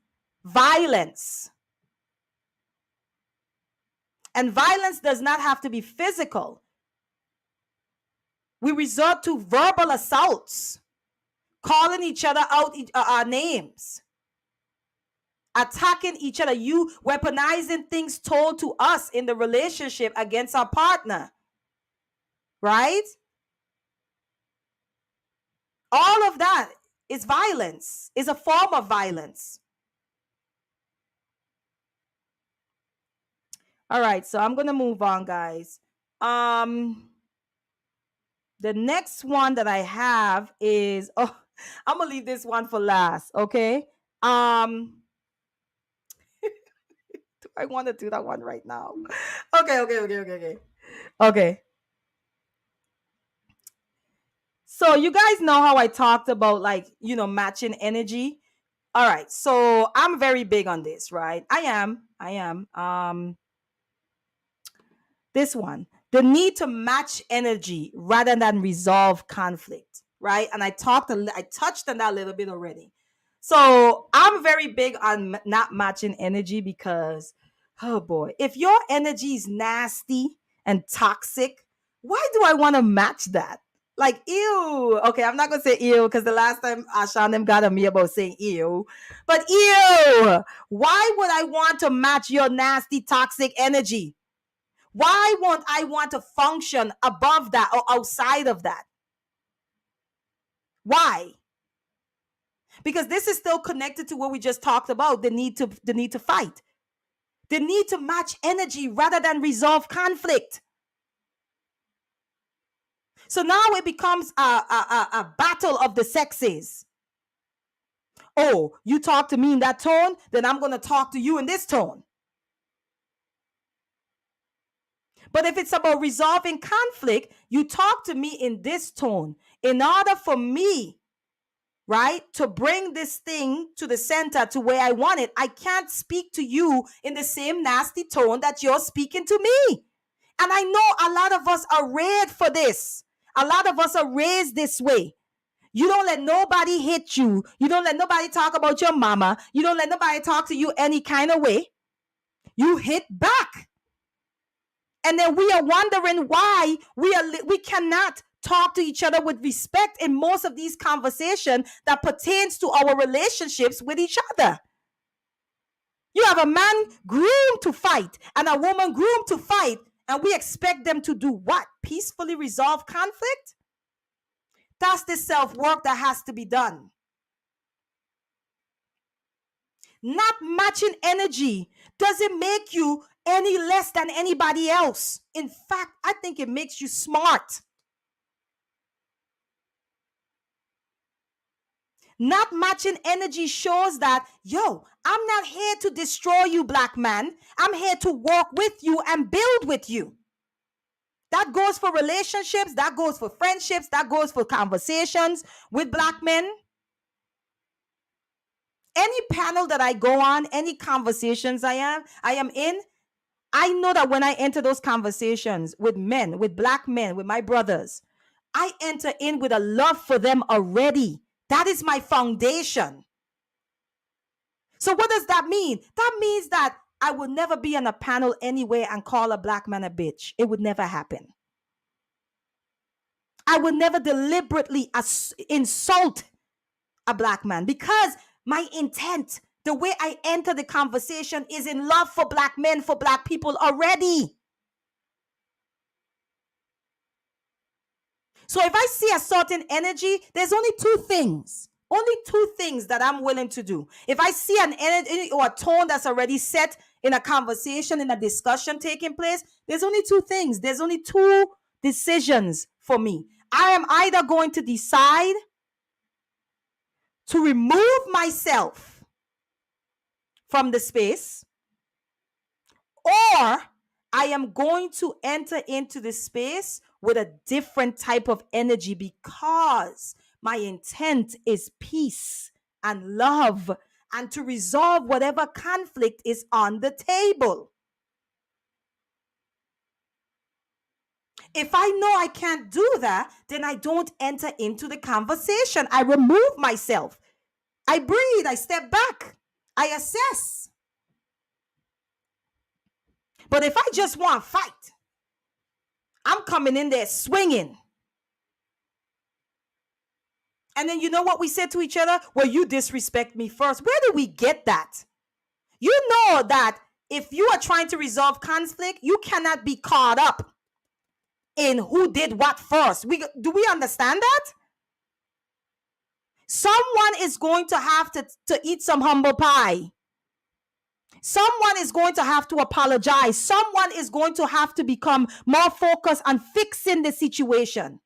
Violence. And violence does not have to be physical. We resort to verbal assaults, calling each other out our names, attacking each other, you weaponizing things told to us in the relationship against our partner, right? All of that is violence, is a form of violence. All right, so I'm gonna move on, guys. The next one that I have is I'm gonna leave this one for last, okay? Do I want to do that one right now? Okay. So you guys know how I talked about, like, matching energy. All right. So I'm very big on this, right? I am. This one, the need to match energy rather than resolve conflict, right? And I touched on that a little bit already. So I'm very big on not matching energy because, oh boy, if your energy is nasty and toxic, Why do I want to match that? Like, ew. Okay, I'm not gonna say ew because the last time Asha and them got on me about saying ew. But ew. Why would I want to match your nasty, toxic energy? Why won't I want to function above that or outside of that? Why? Because this is still connected to what we just talked about, the need to fight. The need to match energy rather than resolve conflict. So now it becomes a battle of the sexes. Oh, you talk to me in that tone, then I'm going to talk to you in this tone. But if it's about resolving conflict, you talk to me in this tone. In order for me, right, to bring this thing to the center to where I want it, I can't speak to you in the same nasty tone that you're speaking to me. And I know a lot of us are raised for this. A lot of us are raised this way. You don't let nobody hit you. You don't let nobody talk about your mama. You don't let nobody talk to you any kind of way. You hit back. And then we are wondering why we cannot talk to each other with respect in most of these conversations that pertains to our relationships with each other. You have a man groomed to fight and a woman groomed to fight, and we expect them to do what? Peacefully resolve conflict? That's the self-work that has to be done. Not matching energy doesn't make you any less than anybody else. In fact, I think it makes you smart. Not matching energy shows that, yo, I'm not here to destroy you, black man. I'm here to work with you and build with you. That goes for relationships, that goes for friendships, that goes for conversations with black men. Any panel that I go on, any conversations I am in, I know that when I enter those conversations with men, with black men, with my brothers, I enter in with a love for them already. That is my foundation. So what does that mean? That means that I would never be on a panel anywhere and call a black man a bitch. It would never happen. I would never deliberately insult a black man because my intent, the way I enter the conversation, is in love for black men, for black people already. So if I see a certain energy, there's only two things that I'm willing to do. If I see an energy or a tone that's already set in a conversation, in a discussion taking place, there's only two things. There's only two decisions for me. I am either going to decide to remove myself from the space, or I am going to enter into the space with a different type of energy because my intent is peace and love and to resolve whatever conflict is on the table. If I know I can't do that, then I don't enter into the conversation. I remove myself. I breathe. I step back. I assess. But if I just want to fight, I'm coming in there swinging. And then you know what we said to each other? Well, you disrespect me first. Where do we get that? You know that if you are trying to resolve conflict, you cannot be caught up in who did what first. Do we understand that? Someone is going to have to eat some humble pie. Someone is going to have to apologize. Someone is going to have to become more focused on fixing the situation.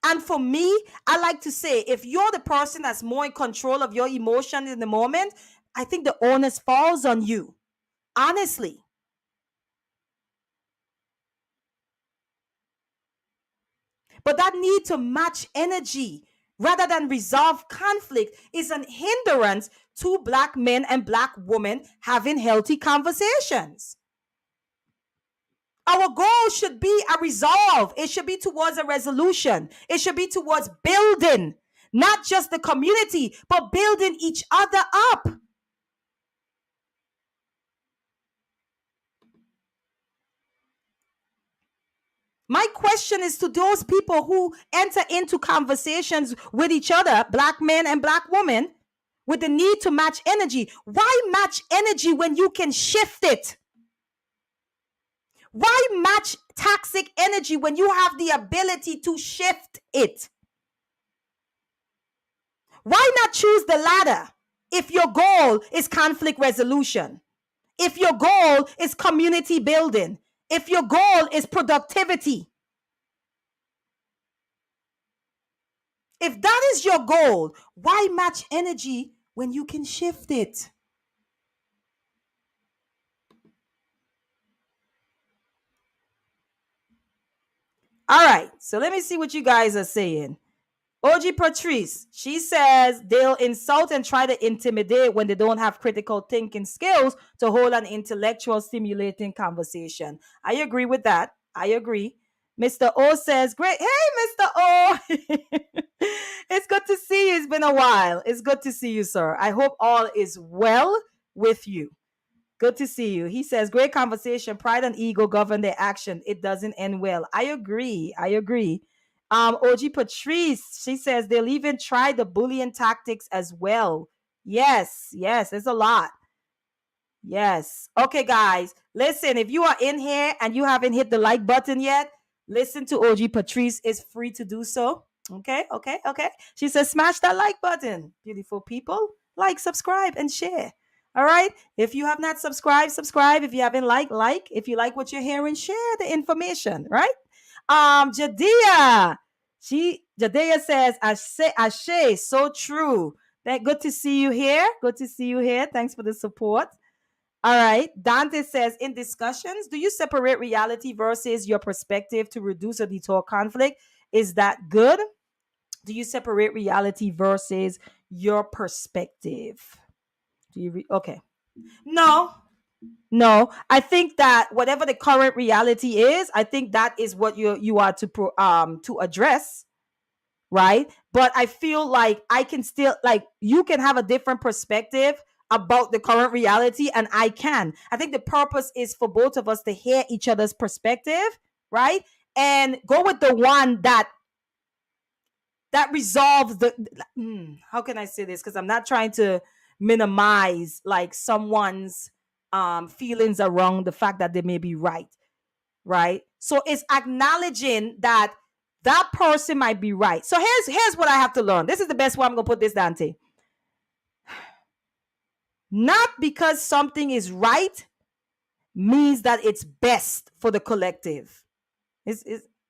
And for me, I like to say, if you're the person that's more in control of your emotion in the moment, I think the onus falls on you. Honestly. But that need to match energy rather than resolve conflict is an hindrance to black men and black women having healthy conversations. Our goal should be a resolve. It should be towards a resolution. It should be towards building, not just the community, but building each other up. My question is to those people who enter into conversations with each other, black men and black women, with the need to match energy. Why match energy when you can shift it? Why match toxic energy when you have the ability to shift it? Why not choose the latter if your goal is conflict resolution? If your goal is community building? If your goal is productivity? If that is your goal, why match energy when you can shift it? All right, so let me see what you guys are saying. OG Patrice, she says they'll insult and try to intimidate when they don't have critical thinking skills to hold an intellectual, stimulating conversation. I agree with that. I agree. Mr. O says, great. Hey, Mr. O. It's good to see you. It's been a while. It's good to see you, sir. I hope all is well with you. Good to see you. He says, great conversation. Pride and ego govern their action. It doesn't end well. I agree. I agree. OG Patrice, she says they'll even try the bullying tactics as well. Yes, yes, it's a lot. Yes. Okay, guys, listen, if you are in here and you haven't hit the like button yet, listen to OG Patrice. Is free to do so. Okay, okay, okay. She says, smash that like button. Beautiful people. Like, subscribe, and share. All right. If you have not subscribed, subscribe. If you haven't like. If you like what you're hearing, share the information. Right. Jadea. Jadea says, Ashe, so true. Good to see you here. Good to see you here. Thanks for the support. All right. Dante says, in discussions, do you separate reality versus your perspective to reduce or detour conflict? Is that good? Do you separate reality versus your perspective? Okay. No. No. I think that whatever the current reality is, I think that is what you are to address, right? But I feel like I can still, like, you can have a different perspective about the current reality, and I can. I think the purpose is for both of us to hear each other's perspective, right? And go with the one that resolves how can I say this? Because I'm not trying to minimize like someone's feelings around the fact that they may be right. Right. So it's acknowledging that that person might be right. So here's what I have to learn. This is the best way I'm gonna put this, Dante. Not because something is right means that it's best for the collective. Is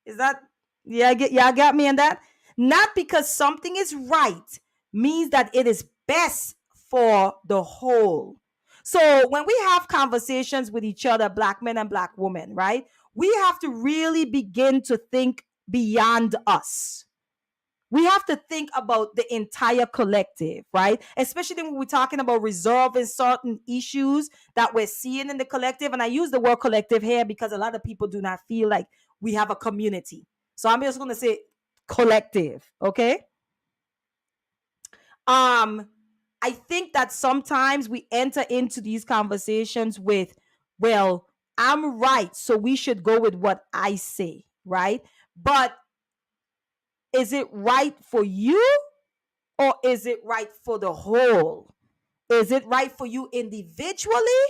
that, y'all got me in that? Not because something is right means that it is best for the whole. So when we have conversations with each other, black men and black women, right? We have to really begin to think beyond us. We have to think about the entire collective, right? Especially when we're talking about resolving certain issues that we're seeing in the collective. And I use the word collective here because a lot of people do not feel like we have a community. So I'm just going to say collective, okay? I think that sometimes we enter into these conversations with, well, I'm right, so we should go with what I say, right? But is it right for you, or is it right for the whole? Is it right for you individually,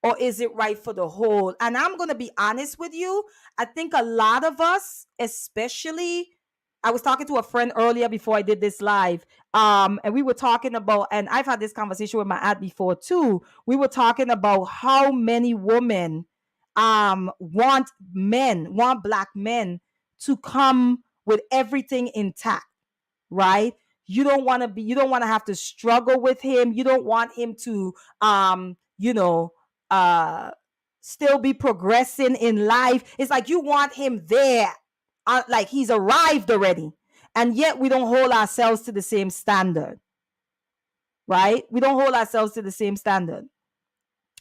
or is it right for the whole? And I'm going to be honest with you. I think a lot of us, especially, I was talking to a friend earlier before I did this live, and we were talking about, and I've had this conversation with my aunt before too. We were talking about how many women want black men to come with everything intact, right? You don't want to have to struggle with him. You don't want him to you know still be progressing in life. It's like you want him there, like he's arrived already. And yet we don't hold ourselves to the same standard, right? We don't hold ourselves to the same standard.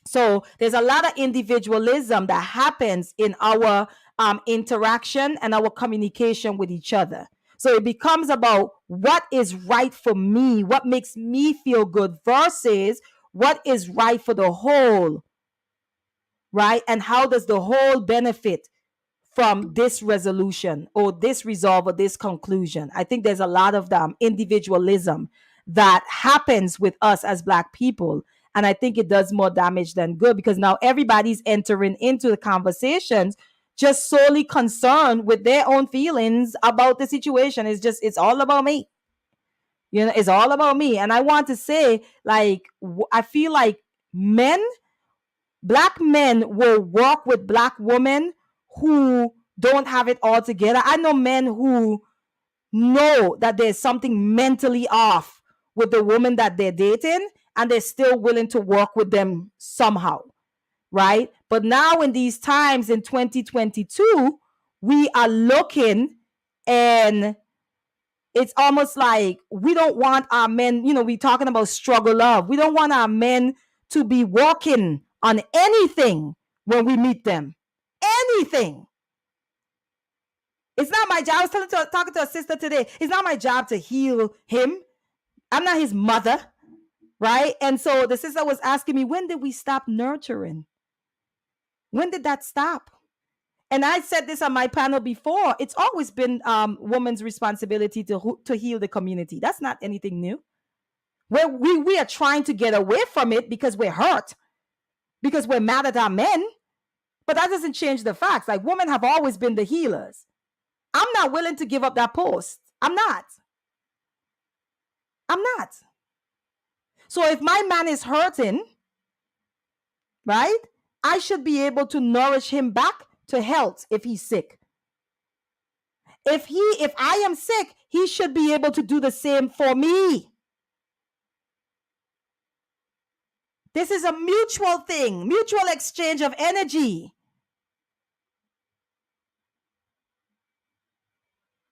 So there's a lot of individualism that happens in our interaction and our communication with each other. So it becomes about what is right for me, what makes me feel good versus what is right for the whole, right? And how does the whole benefit from this resolution or this resolve or this conclusion. I think there's a lot of individualism that happens with us as Black people. And I think it does more damage than good, because now everybody's entering into the conversations just solely concerned with their own feelings about the situation. It's all about me. It's all about me. And I want to say, like, I feel like Black men will work with Black women who don't have it all together. I know men who know that there's something mentally off with the woman that they're dating, and they're still willing to work with them somehow, right? But now in these times in 2022, we are looking, and it's almost like we don't want our men, we talking about struggle love. We don't want our men to be working on anything when we meet them. Anything. It's not my job. I was talking to a sister today. It's not my job to heal him. I'm not his mother, right? And so the sister was asking me, when did we stop nurturing? When did that stop? And I said this on my panel before. It's always been woman's responsibility to heal the community. That's not anything new. We are trying to get away from it because we're hurt, because we're mad at our men. But that doesn't change the facts. Like, women have always been the healers. I'm not willing to give up that post. I'm not. So if my man is hurting, right, I should be able to nourish him back to health if he's sick. If I am sick, he should be able to do the same for me. This is a mutual thing, mutual exchange of energy.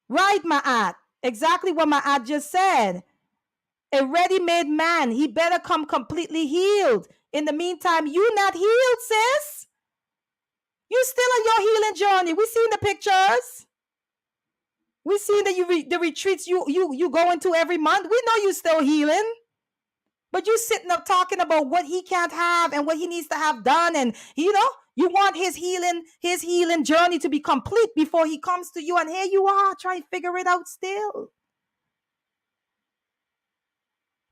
Right, Ma'at? Exactly what Ma'at just said. A ready-made man, he better come completely healed. In the meantime, you not healed, sis. You still on your healing journey. We seen the pictures. We seen the retreats you go into every month. We know you still healing. But you sitting up talking about what he can't have and what he needs to have done, and you want his healing journey to be complete before he comes to you, and here you are trying to figure it out still.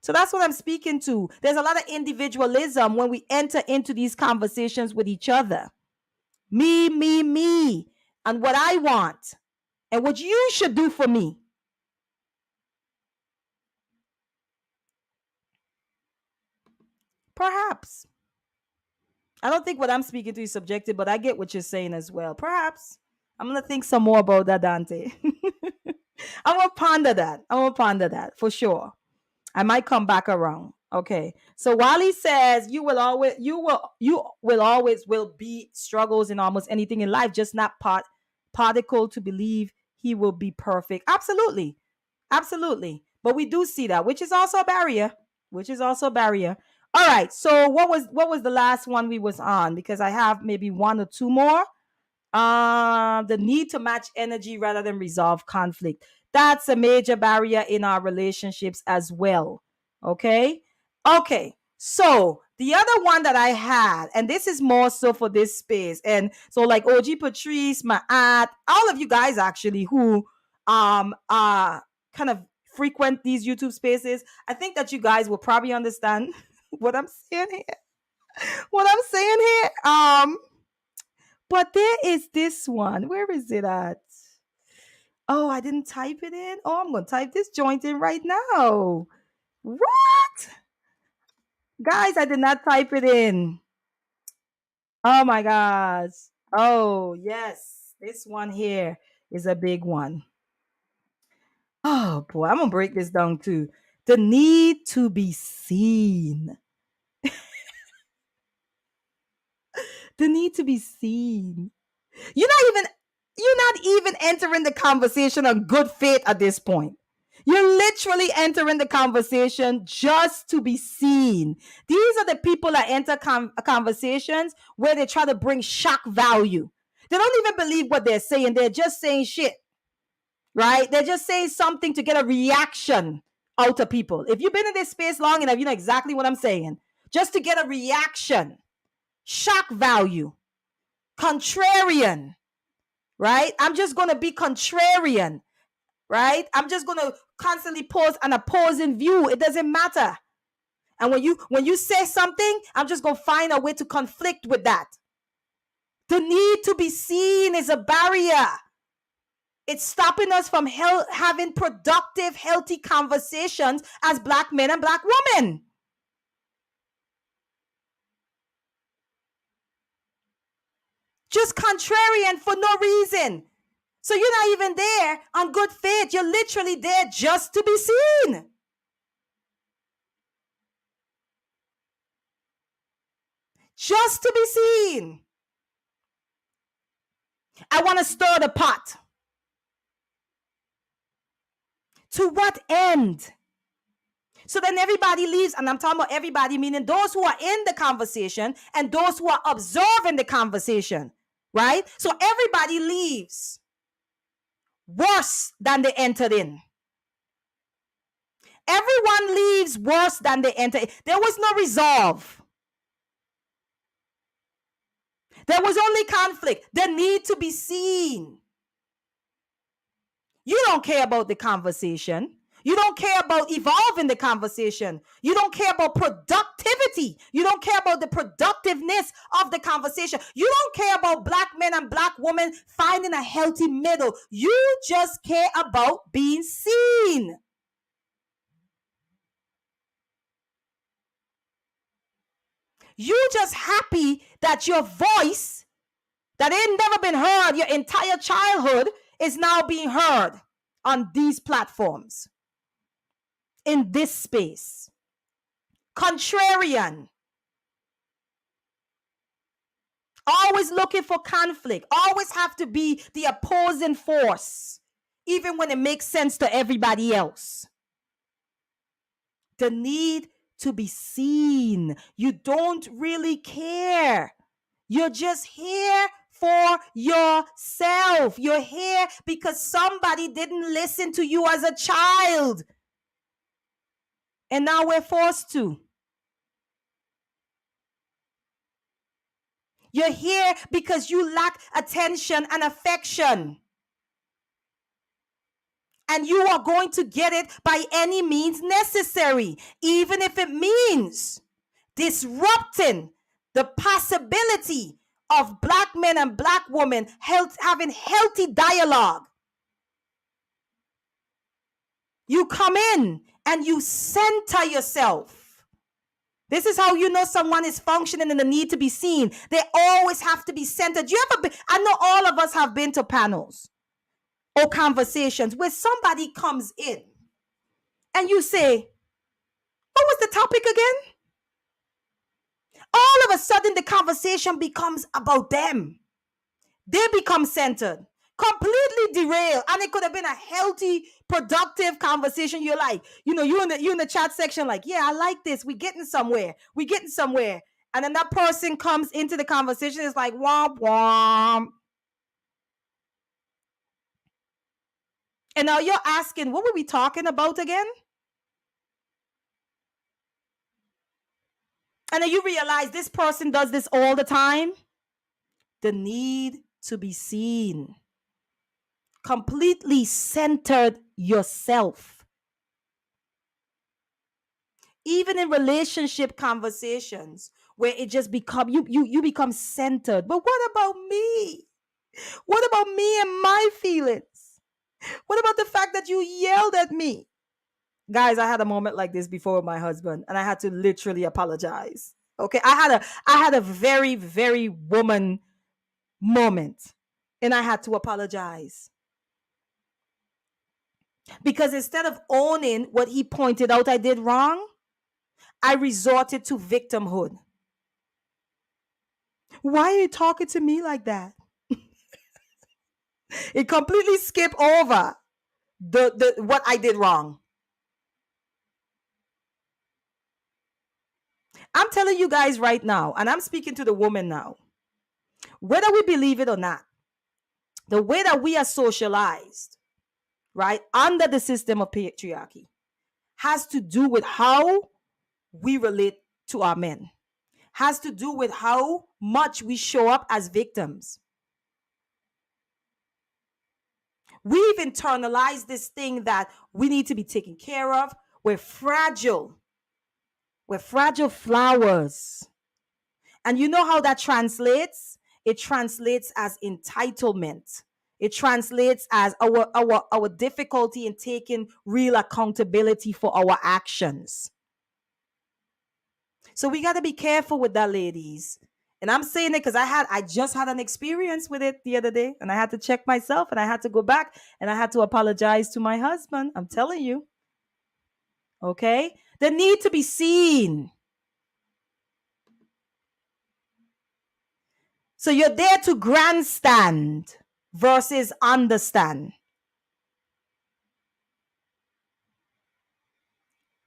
So that's what I'm speaking to. There's a lot of individualism when we enter into these conversations with each other. Me, and what I want, and what you should do for me. Perhaps. I don't think what I'm speaking to is subjective, but I get what you're saying as well. Perhaps. I'm going to think some more about that, Dante. I'm going to ponder that for sure. I might come back around. Okay. So Wally says you will always be struggles in almost anything in life, just not particle to believe he will be perfect. Absolutely. But we do see that, which is also a barrier. All right. So what was the last one we was on? Because I have maybe one or two more. The need to match energy rather than resolve conflict. That's a major barrier in our relationships as well. Okay. So the other one that I had, and this is more so for this space, and so like OG Patrice, Ma'at, all of you guys actually who kind of frequent these YouTube spaces, I think that you guys will probably understand what I'm saying here. But there is this one. Where is it at? Oh, I didn't type it in. Oh, I'm going to type this joint in right now. What? Guys, I did not type it in. Oh my gosh. Oh, yes. This one here is a big one. Oh boy, I'm going to break this down too. The need to be seen. The need to be seen. You're not even entering the conversation on good faith at this point. You're literally entering the conversation just to be seen. These are the people that enter conversations where they try to bring shock value. They don't even believe what they're saying. They're just saying shit, right? They're just saying something to get a reaction out of people. If you've been in this space long enough, you know exactly what I'm saying. Just to get a reaction, shock value, contrarian. right? I'm just going to be contrarian, right? I'm just going to constantly pose an opposing view. It doesn't matter. And when you say something, I'm just going to find a way to conflict with that. The need to be seen is a barrier. It's stopping us from having productive, healthy conversations as Black men and Black women. Just contrarian for no reason. So you're not even there on good faith. You're literally there just to be seen. Just to be seen. I want to stir the pot. To what end? So then everybody leaves, and I'm talking about everybody, meaning those who are in the conversation and those who are observing the conversation, right? So everybody leaves worse than they entered in. Everyone leaves worse than they entered. There was no resolve. There was only conflict. The need to be seen. You don't care about the conversation. You don't care about evolving the conversation. You don't care about productivity. You don't care about the productiveness of the conversation. You don't care about Black men and Black women finding a healthy middle. You just care about being seen. You just happy that your voice that ain't never been heard your entire childhood is now being heard on these platforms, in this space. Contrarian. Always looking for conflict. Always have to be the opposing force, even when it makes sense to everybody else. The need to be seen. You don't really care. You're just here for yourself. You're here because somebody didn't listen to you as a child. And now we're forced to. You're here because you lack attention and affection. And you are going to get it by any means necessary, even if it means disrupting the possibility of Black men and Black women having healthy dialogue. You come in and you center yourself. This is how you know someone is functioning in the need to be seen. They always have to be centered. I know all of us have been to panels or conversations where somebody comes in and you say, what was the topic again? All of a sudden, the conversation becomes about them. They become centered, completely derailed. And it could have been a healthy, productive conversation. You're like, you in the chat section, like, yeah, I like this. We're getting somewhere. And then that person comes into the conversation. It's like, womp, womp. And now you're asking, what were we talking about again? And then you realize this person does this all the time. The need to be seen. Completely centered yourself. Even in relationship conversations where it just become you become centered. But what about me? What about me and my feelings? What about the fact that you yelled at me? Guys, I had a moment like this before with my husband, and I had to literally apologize. Okay, I had a very, very woman moment, and I had to apologize. Because instead of owning what he pointed out I did wrong, I resorted to victimhood. Why are you talking to me like that? It completely skipped over the what I did wrong. I'm telling you guys right now, and I'm speaking to the woman now, whether we believe it or not, the way that we are socialized, right, under the system of patriarchy has to do with how we relate to our men, has to do with how much we show up as victims. We've internalized this thing that we need to be taken care of. We're fragile. We're fragile flowers. And you know how that translates? It translates as entitlement. It translates as our difficulty in taking real accountability for our actions. So we got to be careful with that, ladies. And I'm saying it because I just had an experience with it the other day, and I had to check myself, and I had to go back, and I had to apologize to my husband. I'm telling you. Okay? The need to be seen. So you're there to grandstand versus understand.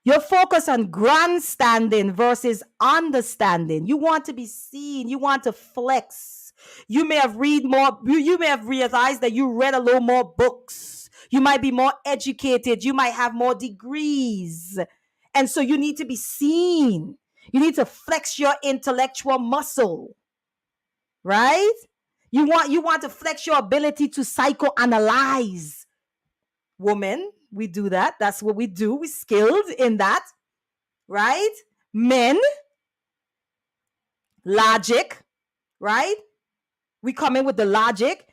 You're focused on grandstanding versus understanding. You want to be seen. You want to flex. You may have read more. You may have realized that you read a little more books. You might be more educated. You might have more degrees. And so you need to be seen. You need to flex your intellectual muscle. Right? You want to flex your ability to psychoanalyze. Women, we do that. That's what we do. We're skilled in that. Right? Men, logic, right? We come in with the logic,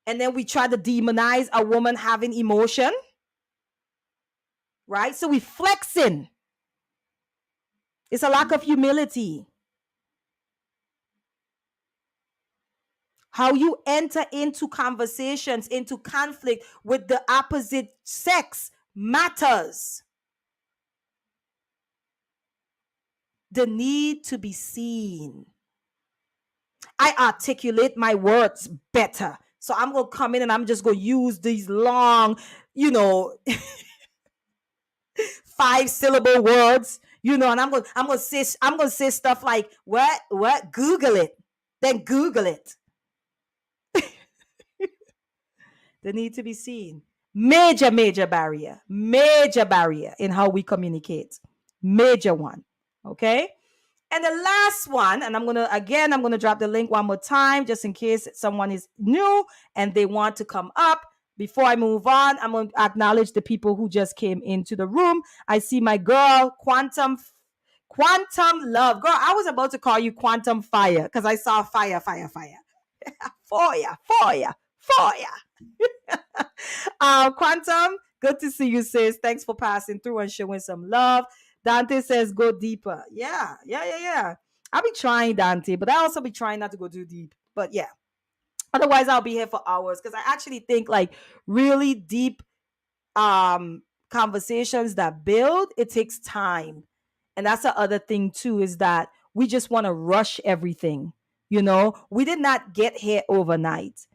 and then we try to demonize a woman having emotion. Right? So we flexing. It's a lack of humility. How you enter into conversations, into conflict with the opposite sex matters. The need to be seen. I articulate my words better. So I'm going to come in and I'm just going to use these long, 5-syllable words, and I'm going to say stuff like, what? Google it. Then Google it. The need to be seen. Major barrier in how we communicate. Major one. Okay. And the last one, and I'm going to drop the link one more time, just in case someone is new and they want to come up. Before I move on, I'm going to acknowledge the people who just came into the room. I see my girl, Quantum Love. Girl, I was about to call you Quantum Fire because I saw fire. Fire. Quantum, good to see you, sis. Thanks for passing through and showing some love. Dante says go deeper. Yeah. I'll be trying, Dante, but I also be trying not to go too deep. But yeah. Otherwise, I'll be here for hours because I actually think like really deep conversations that build, it takes time. And that's the other thing too, is that we just want to rush everything. We did not get here overnight.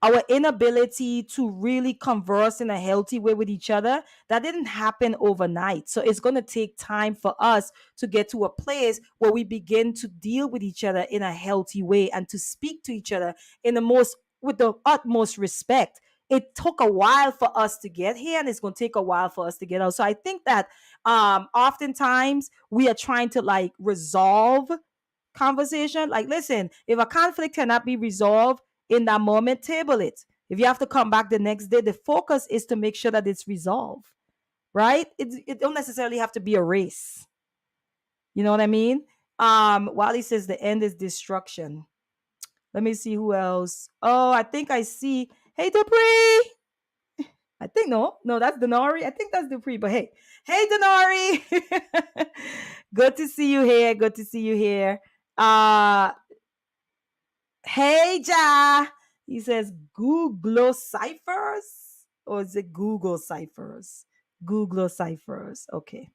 Our inability to really converse in a healthy way with each other, that didn't happen overnight. So it's going to take time for us to get to a place where we begin to deal with each other in a healthy way and to speak to each other with the utmost respect. It took a while for us to get here, and it's going to take a while for us to get out. So I think that oftentimes we are trying to like resolve conversation. Like, listen, if a conflict cannot be resolved in that moment, table it. If you have to come back the next day, the focus is to make sure that it's resolved, right? It don't necessarily have to be a race. You know what I mean? Wally says the end is destruction. Let me see who else. Oh, I think I see. Hey, Dupree. I think no, that's Denari. I think that's Dupree. But hey, Denari. Good to see you here. Hey, Ja. He says Google ciphers, or is it Google ciphers? Google ciphers. Okay.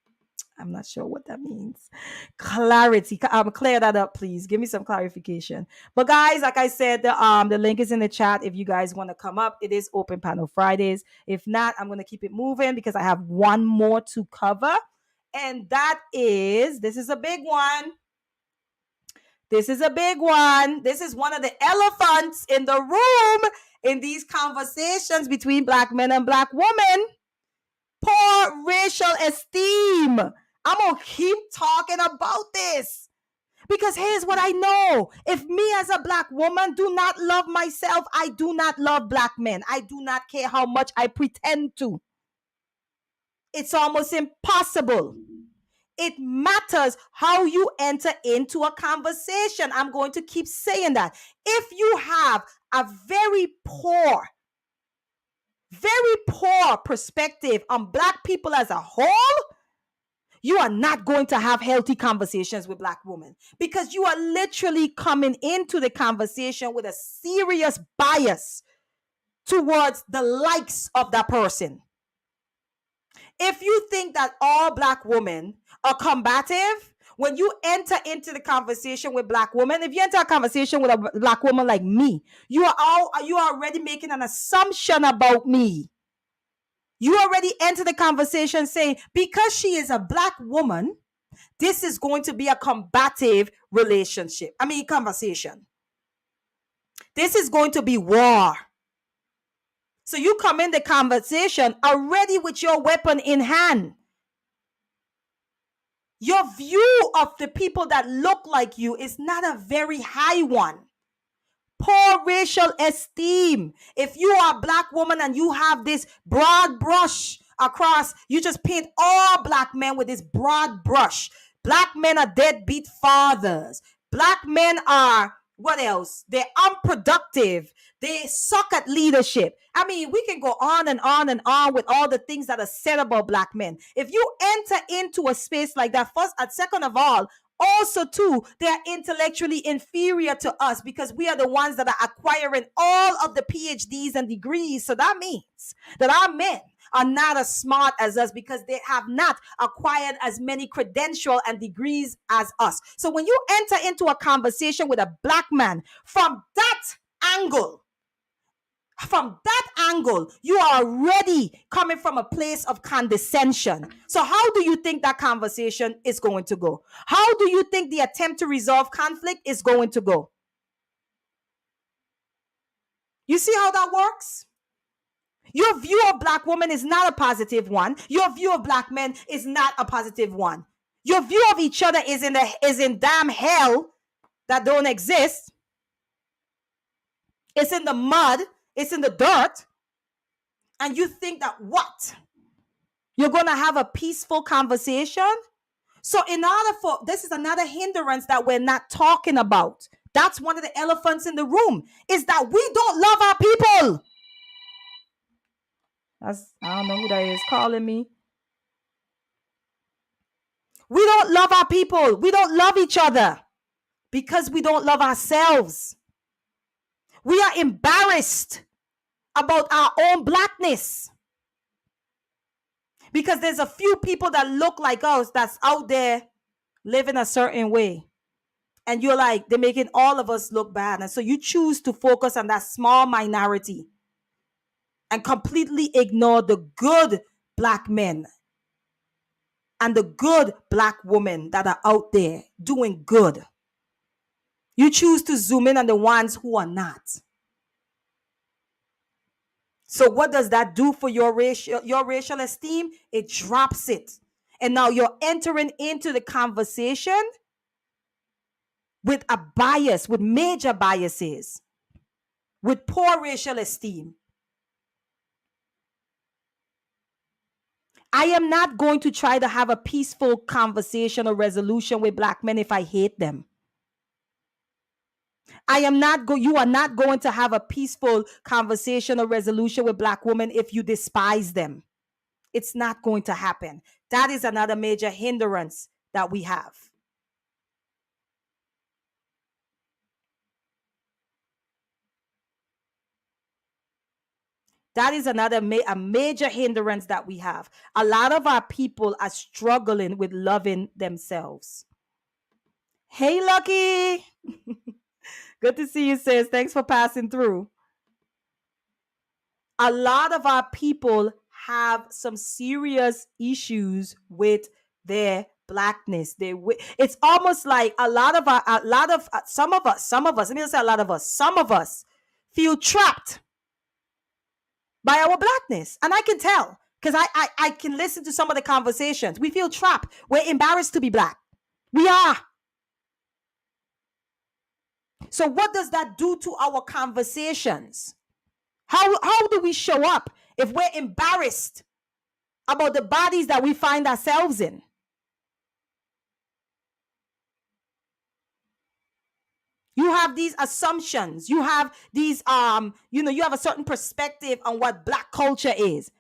I'm not sure what that means. Clarity. Clear that up, please. Give me some clarification. But guys, like I said, the link is in the chat. If you guys want to come up, it is Open Panel Fridays. If not, I'm going to keep it moving because I have one more to cover. And this is a big one. This is one of the elephants in the room in these conversations between Black men and Black women. Poor racial esteem. I'm going to keep talking about this Because here's what I know. If me as a black woman do not love myself, I do not love black men. I do not care how much I pretend to. It's almost impossible. It matters how you enter into a conversation. I'm going to keep saying that. If you have a very poor perspective on black people as a whole, you are not going to have healthy conversations with black women, because you are literally coming into the conversation with a serious bias towards the likes of that person. If you think that all black women are combative, when you enter into the conversation with black women, if you enter a conversation with a black woman like me, you are already making an assumption about me. You already enter the conversation saying, because she is a black woman, this is going to be a combative conversation. This is going to be war. So you come in the conversation already with your weapon in hand. Your view of the people that look like you is not a very high one. Poor racial esteem. If you are a black woman and you have this broad brush across, you just paint all black men with this broad brush. Black men are deadbeat fathers. Black men are, what else? They're unproductive. They suck at leadership. I mean, we can go on and on and on with all the things that are said about black men. If you enter into a space like that, first and second of all, also too, they are intellectually inferior to us, because we are the ones that are acquiring all of the PhDs and degrees. So that means that our men are not as smart as us, because they have not acquired as many credentials and degrees as us. So when you enter into a conversation with a black man from that angle, you are already coming from a place of condescension. So how do you think that conversation is going to go? How do you think the attempt to resolve conflict is going to go? You see how that works? Your view of black women is not a positive one. Your view of black men is not a positive one. Your view of each other is in damn hell that don't exist. It's in the mud. It's in the dirt. And you think that what? You're going to have a peaceful conversation? So this is another hindrance that we're not talking about. That's one of the elephants in the room, is that we don't love our people. I don't know who that is calling me. We don't love our people. We don't love each other because we don't love ourselves. We are embarrassed about our own blackness because there's a few people that look like us that's out there living a certain way. And you're like, they're making all of us look bad. And so you choose to focus on that small minority and completely ignore the good black men and the good black women that are out there doing good. You choose to zoom in on the ones who are not. So what does that do for your racial esteem? It drops it. And now you're entering into the conversation with a bias, with major biases, with poor racial esteem. I am not going to try to have a peaceful conversation or resolution with black men if I hate them. You are not going to have a peaceful conversation or resolution with black women if you despise them. It's not going to happen. That is another major hindrance that we have. That is another a major hindrance that we have. A lot of our people are struggling with loving themselves. Hey, Lucky. Good to see you, sis. Thanks for passing through. A lot of our people have some serious issues with their blackness. It's almost like some of us, let me just say a lot of us, some of us feel trapped by our blackness. And I can tell, because I can listen to some of the conversations. We feel trapped. We're embarrassed to be black. We are. So what does that do to our conversations? How do we show up if we're embarrassed about the bodies that we find ourselves in? You have these assumptions. You have these you have a certain perspective on what Black culture is.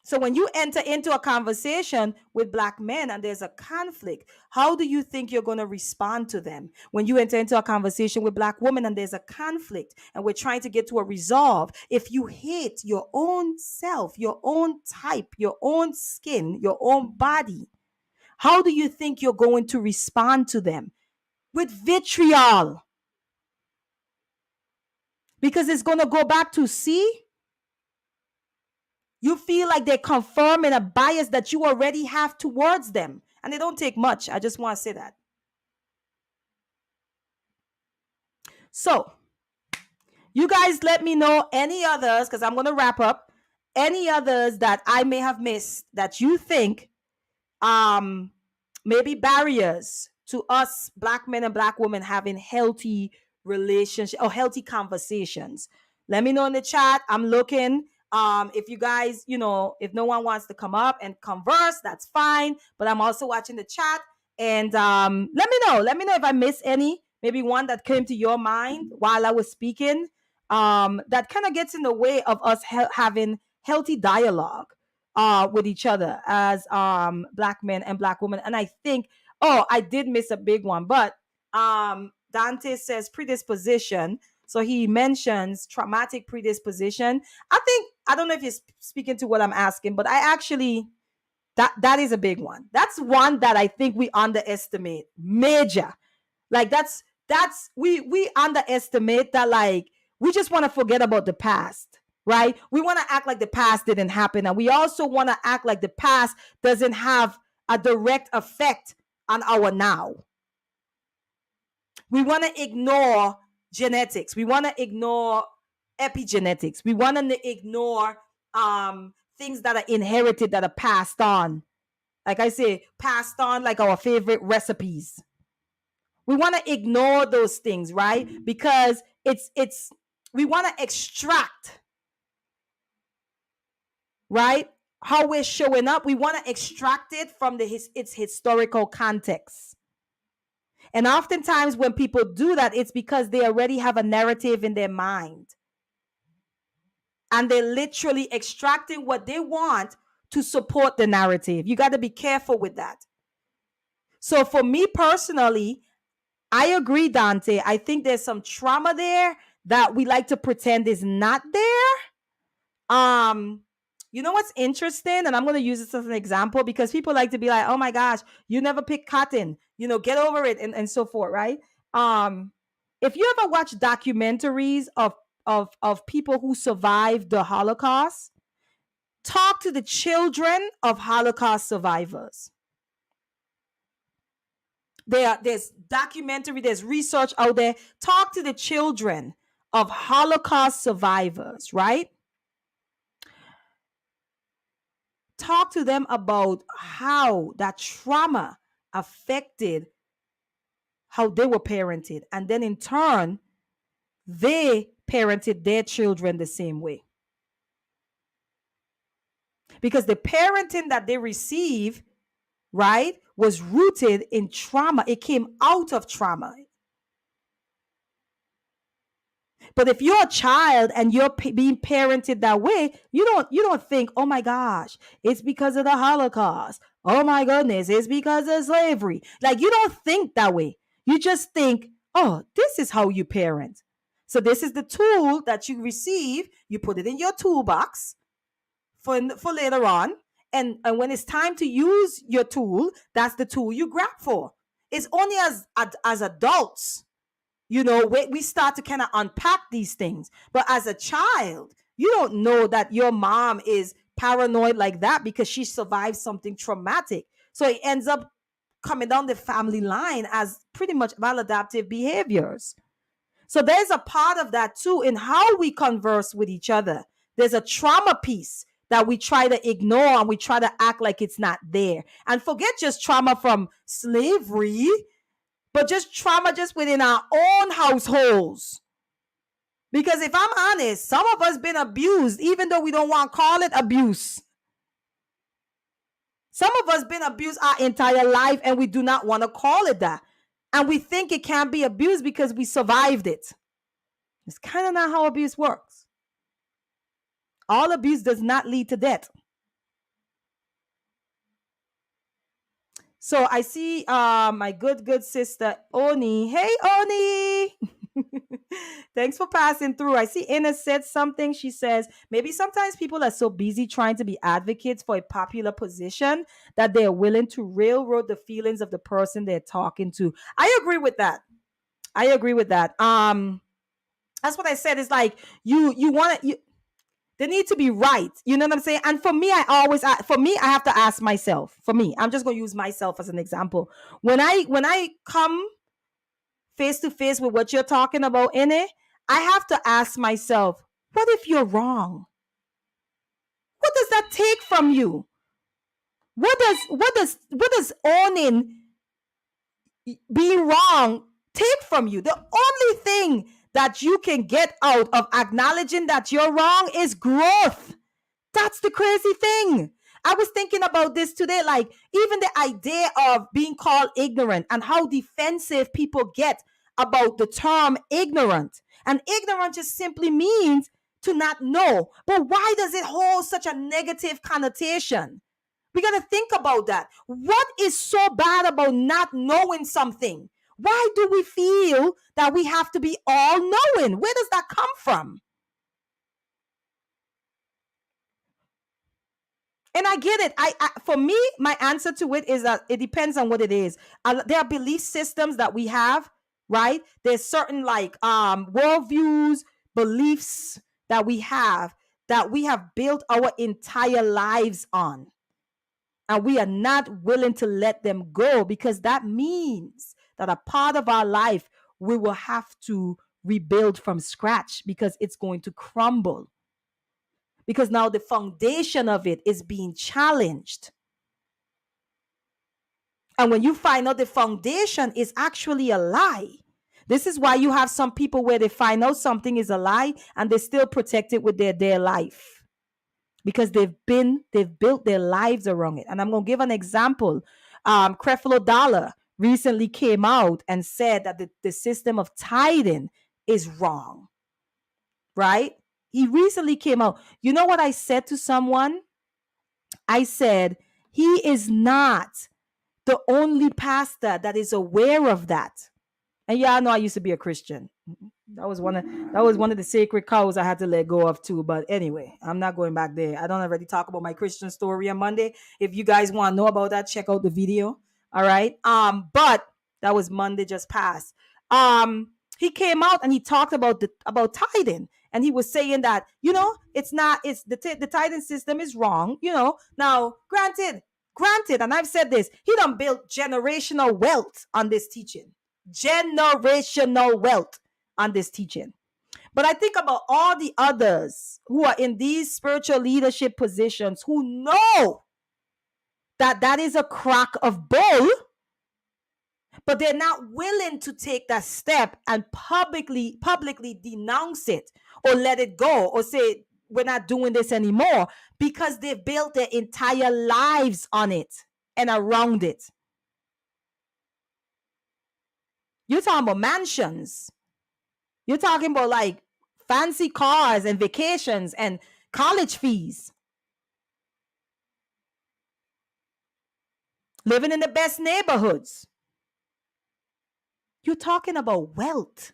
So when you enter into a conversation with Black men and there's a conflict, how do you think you're going to respond to them? When you enter into a conversation with Black women and there's a conflict and we're trying to get to a resolve, if you hate your own self, your own type, your own skin, your own body, how do you think you're going to respond to them? With vitriol. Because it's going to go back to, see, you feel like they're confirming a bias that you already have towards them. And they don't take much. I just want to say that. So, you guys let me know any others, because I'm going to wrap up, any others that I may have missed that you think maybe barriers to us Black men and Black women having healthy relationships or healthy conversations. Let me know in the chat. I'm looking. If you guys, if no one wants to come up and converse, that's fine. But I'm also watching the chat. And let me know. Let me know if I miss any. Maybe one that came to your mind while I was speaking. That kind of gets in the way of us having healthy dialogue with each other as Black men and Black women. And I think, I did miss a big one, but Dante says predisposition. So he mentions traumatic predisposition. I don't know if you're speaking to what I'm asking, but I actually, that is a big one. That's one that I think we underestimate major. Like we underestimate that, like, we just want to forget about the past, right? We want to act like the past didn't happen. And we also want to act like the past doesn't have a direct effect on our now. We want to ignore genetics. We want to ignore epigenetics. We want to ignore things that are inherited, that are passed on. Like I say, passed on like our favorite recipes. We want to ignore those things, right? Because we want to extract, right? How we're showing up. We want to extract it from its historical context. And oftentimes when people do that, it's because they already have a narrative in their mind. And they're literally extracting what they want to support the narrative. You got to be careful with that. So for me personally, I agree, Dante. I think there's some trauma there that we like to pretend is not there. You know what's interesting? And I'm going to use this as an example because people like to be like, oh my gosh, you never pick cotton, get over it, and so forth, right? If you ever watch documentaries of people who survived the Holocaust, talk to the children of Holocaust survivors. There's documentary, there's research out there. Talk to the children of Holocaust survivors, right? Talk to them about how that trauma affected how they were parented. And then in turn, they parented their children the same way. Because the parenting that they receive, right, was rooted in trauma. It came out of trauma. But if you're a child and you're being parented that way, you don't think, oh my gosh, it's because of the Holocaust. Oh my goodness, it's because of slavery. Like, you don't think that way. You just think, oh, this is how you parent. So this is the tool that you receive. You put it in your toolbox for later on. And when it's time to use your tool, that's the tool you grab for. It's only as adults, we start to kind of unpack these things. But as a child, you don't know that your mom is paranoid like that because she survived something traumatic. So it ends up coming down the family line as pretty much maladaptive behaviors. So there's a part of that too in how we converse with each other. There's a trauma piece that we try to ignore and we try to act like it's not there. And forget just trauma from slavery, but just trauma just within our own households. Because if I'm honest, some of us been abused, even though we don't want to call it abuse. Some of us been abused our entire life and we do not want to call it that. And we think it can't be abused because we survived it. It's kind of not how abuse works. All abuse does not lead to death. So I see my good sister Oni. Hey Oni. Thanks for passing through. I see Ina said something. She says maybe sometimes people are so busy trying to be advocates for a popular position that they're willing to railroad the feelings of the person they're talking to. I agree with that. I agree with that. That's what I said. It's like you want to. They need to be right. You know what I'm saying? And for me, I have to ask myself. For me, I'm just going to use myself as an example. When I come face to face with what you're talking about in it, I have to ask myself, what if you're wrong? What does that take from you? What does owning being wrong take from you? The only thing that you can get out of acknowledging that you're wrong is growth. That's the crazy thing. I was thinking about this today, like even the idea of being called ignorant and how defensive people get about the term ignorant. And ignorant just simply means to not know. But why does it hold such a negative connotation? We got to think about that. What is so bad about not knowing something? Why do we feel that we have to be all knowing? Where does that come from? And I get it. For me, my answer to it is that it depends on what it is. There are belief systems that we have, right? There's certain like worldviews, beliefs that we have built our entire lives on. And we are not willing to let them go because that means that a part of our life we will have to rebuild from scratch because it's going to crumble. Because now the foundation of it is being challenged. And when you find out the foundation is actually a lie, this is why you have some people where they find out something is a lie and they still protect it with their life. Because they've built their lives around it. And I'm going to give an example. Creflo Dollar recently came out and said that the system of tithing is wrong. Right? He recently came out. You know what I said to someone? I said, he is not the only pastor that is aware of that. And y'all know I used to be a Christian. That was one of the sacred cows I had to let go of too. But anyway, I'm not going back there. I don't already talk about my Christian story on Monday. If you guys want to know about that, check out the video. All right. But that was Monday just passed. He came out and he talked about tithing. And he was saying that, it's the tithing system is wrong. Now, granted, and I've said this, he done built generational wealth on this teaching. Generational wealth on this teaching. But I think about all the others who are in these spiritual leadership positions who know that is a crock of bull, but they're not willing to take that step and publicly denounce it or let it go or say, we're not doing this anymore, because they've built their entire lives on it and around it. You're talking about mansions. You're talking about like fancy cars and vacations and college fees. Living in the best neighborhoods. You're talking about wealth.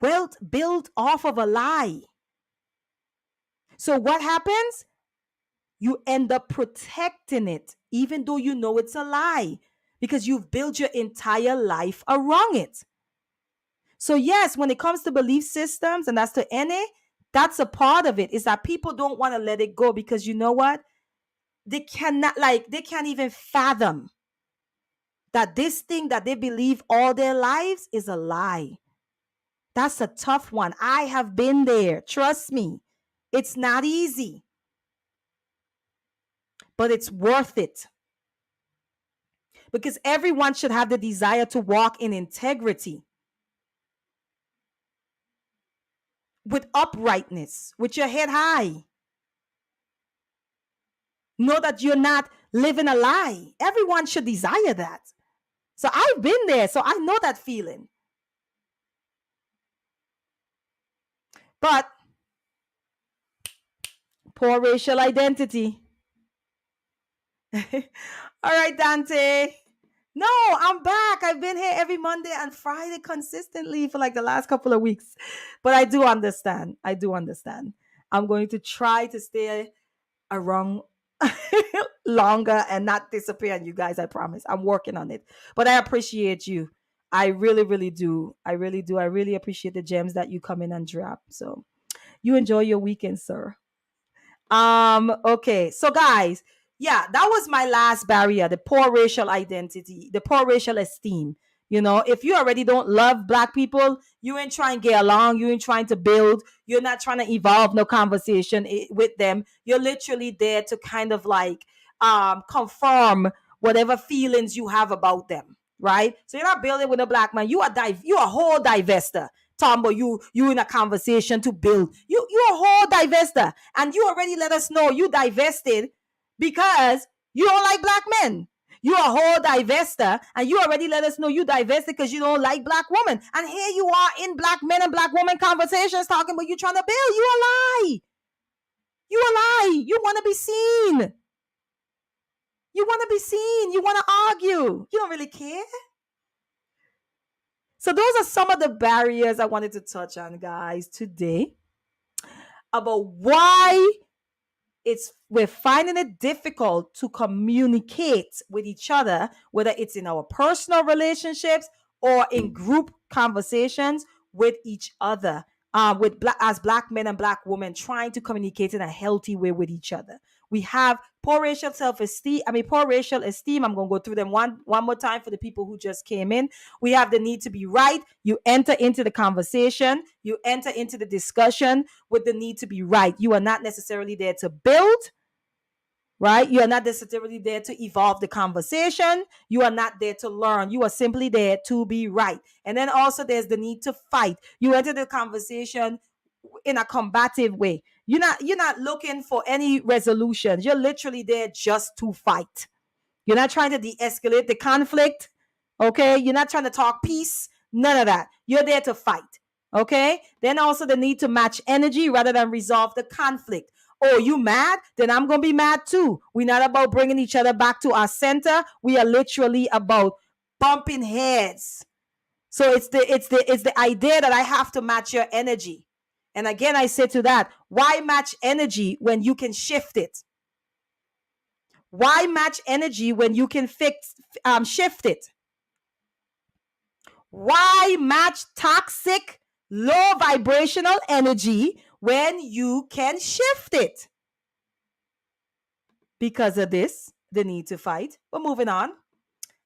Wealth built off of a lie. So what happens? You end up protecting it, even though you know it's a lie, because you've built your entire life around it. So yes, when it comes to belief systems, and that's to NA, that's a part of it, is that people don't want to let it go because you know what? They can't even fathom that this thing that they believe all their lives is a lie. That's a tough one. I have been there. Trust me. It's not easy, but it's worth it, because everyone should have the desire to walk in integrity, with uprightness, with your head high. Know that you're not living a lie. Everyone should desire that. So I've been there, so I know that feeling. But poor racial identity. All right, Dante. No, I'm back. I've been here every Monday and Friday consistently for like the last couple of weeks. But I do understand. I do understand. I'm going to try to stay around longer and not disappear on you guys. I promise. I'm working on it. But I appreciate you. I really, really do. I really do. I really appreciate the gems that you come in and drop. So you enjoy your weekend, sir. Okay. So guys, yeah, that was my last barrier, the poor racial identity, the poor racial esteem. If you already don't love black people, you ain't trying to get along, you ain't trying to build, you're not trying to evolve no conversation with them. You're literally there to kind of like confirm whatever feelings you have about them, right? So you're not building with a black man. You are a whole divester. Tombo, you in a conversation to build. You're a whole divester, and you already let us know you divested because you don't like black men. You're a whole divester, and you already let us know you divested because you don't like black women. And here you are in black men and black women conversations talking about you trying to build. You a lie. You a lie. You want to be seen. You want to be seen. You want to argue. You don't really care. So those are some of the barriers I wanted to touch on, guys, today, about why we're finding it difficult to communicate with each other, whether it's in our personal relationships or in group conversations with each other, as black men and black women trying to communicate in a healthy way with each other. We have poor racial self-esteem. Poor racial esteem. I'm going to go through them one more time for the people who just came in. We have the need to be right. You enter into the conversation. You enter into the discussion with the need to be right. You are not necessarily there to build, right? You are not necessarily there to evolve the conversation. You are not there to learn. You are simply there to be right. And then also there's the need to fight. You enter the conversation in a combative way. You're not looking for any resolutions. You're literally there just to fight. You're not trying to de-escalate the conflict. Okay? You're not trying to talk peace. None of that. You're there to fight. Okay? Then also the need to match energy rather than resolve the conflict. Oh, you mad? Then I'm going to be mad too. We're not about bringing each other back to our center. We are literally about bumping heads. So it's the idea that I have to match your energy. And again, I say to that, why match energy when you can shift it? Why match energy when you can shift it? Why match toxic, low vibrational energy when you can shift it? Because of this, the need to fight. We're moving on.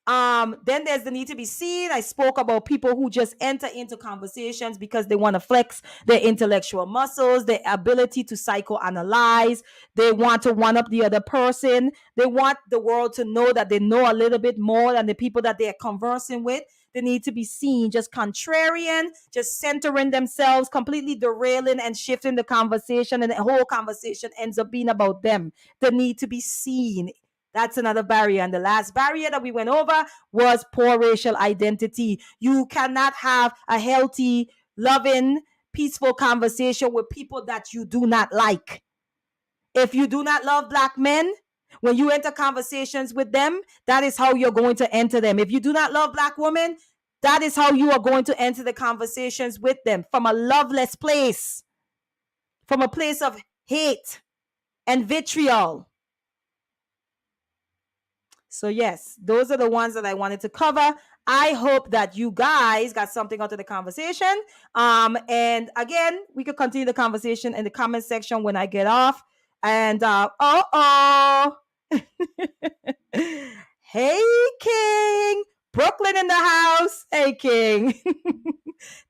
Then there's the need to be seen. I spoke about people who just enter into conversations because they want to flex their intellectual muscles, their ability to psychoanalyze. They want to one up the other person. They want the world to know that they know a little bit more than the people that they're conversing with. They need to be seen, just contrarian, just centering themselves, completely derailing and shifting the conversation, and the whole conversation ends up being about them. The need to be seen. That's another barrier. And the last barrier that we went over was poor racial identity. You cannot have a healthy, loving, peaceful conversation with people that you do not like. If you do not love black men, when you enter conversations with them, that is how you're going to enter them. If you do not love black women, that is how you are going to enter the conversations with them, from a loveless place, from a place of hate and vitriol. So yes, those are the ones that I wanted to cover. I hope that you guys got something out of the conversation. And again, we could continue the conversation in the comment section when I get off. And hey King, Brooklyn in the house. Hey King.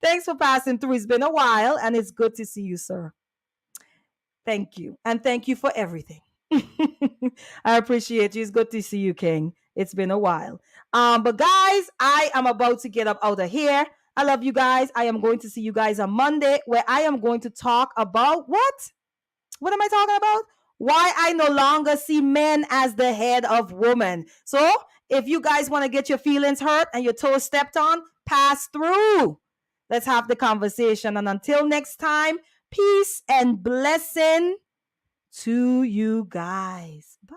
Thanks for passing through. It's been a while and it's good to see you, sir. Thank you. And thank you for everything. I appreciate you. It's good to see you, King. It's been a while. But guys, I am about to get up out of here. I love you guys. I am going to see you guys on Monday where I am going to talk about what? What am I talking about? Why I no longer see men as the head of women. So if you guys want to get your feelings hurt and your toes stepped on, pass through. Let's have the conversation. And until next time, peace and blessing to you guys. Bye.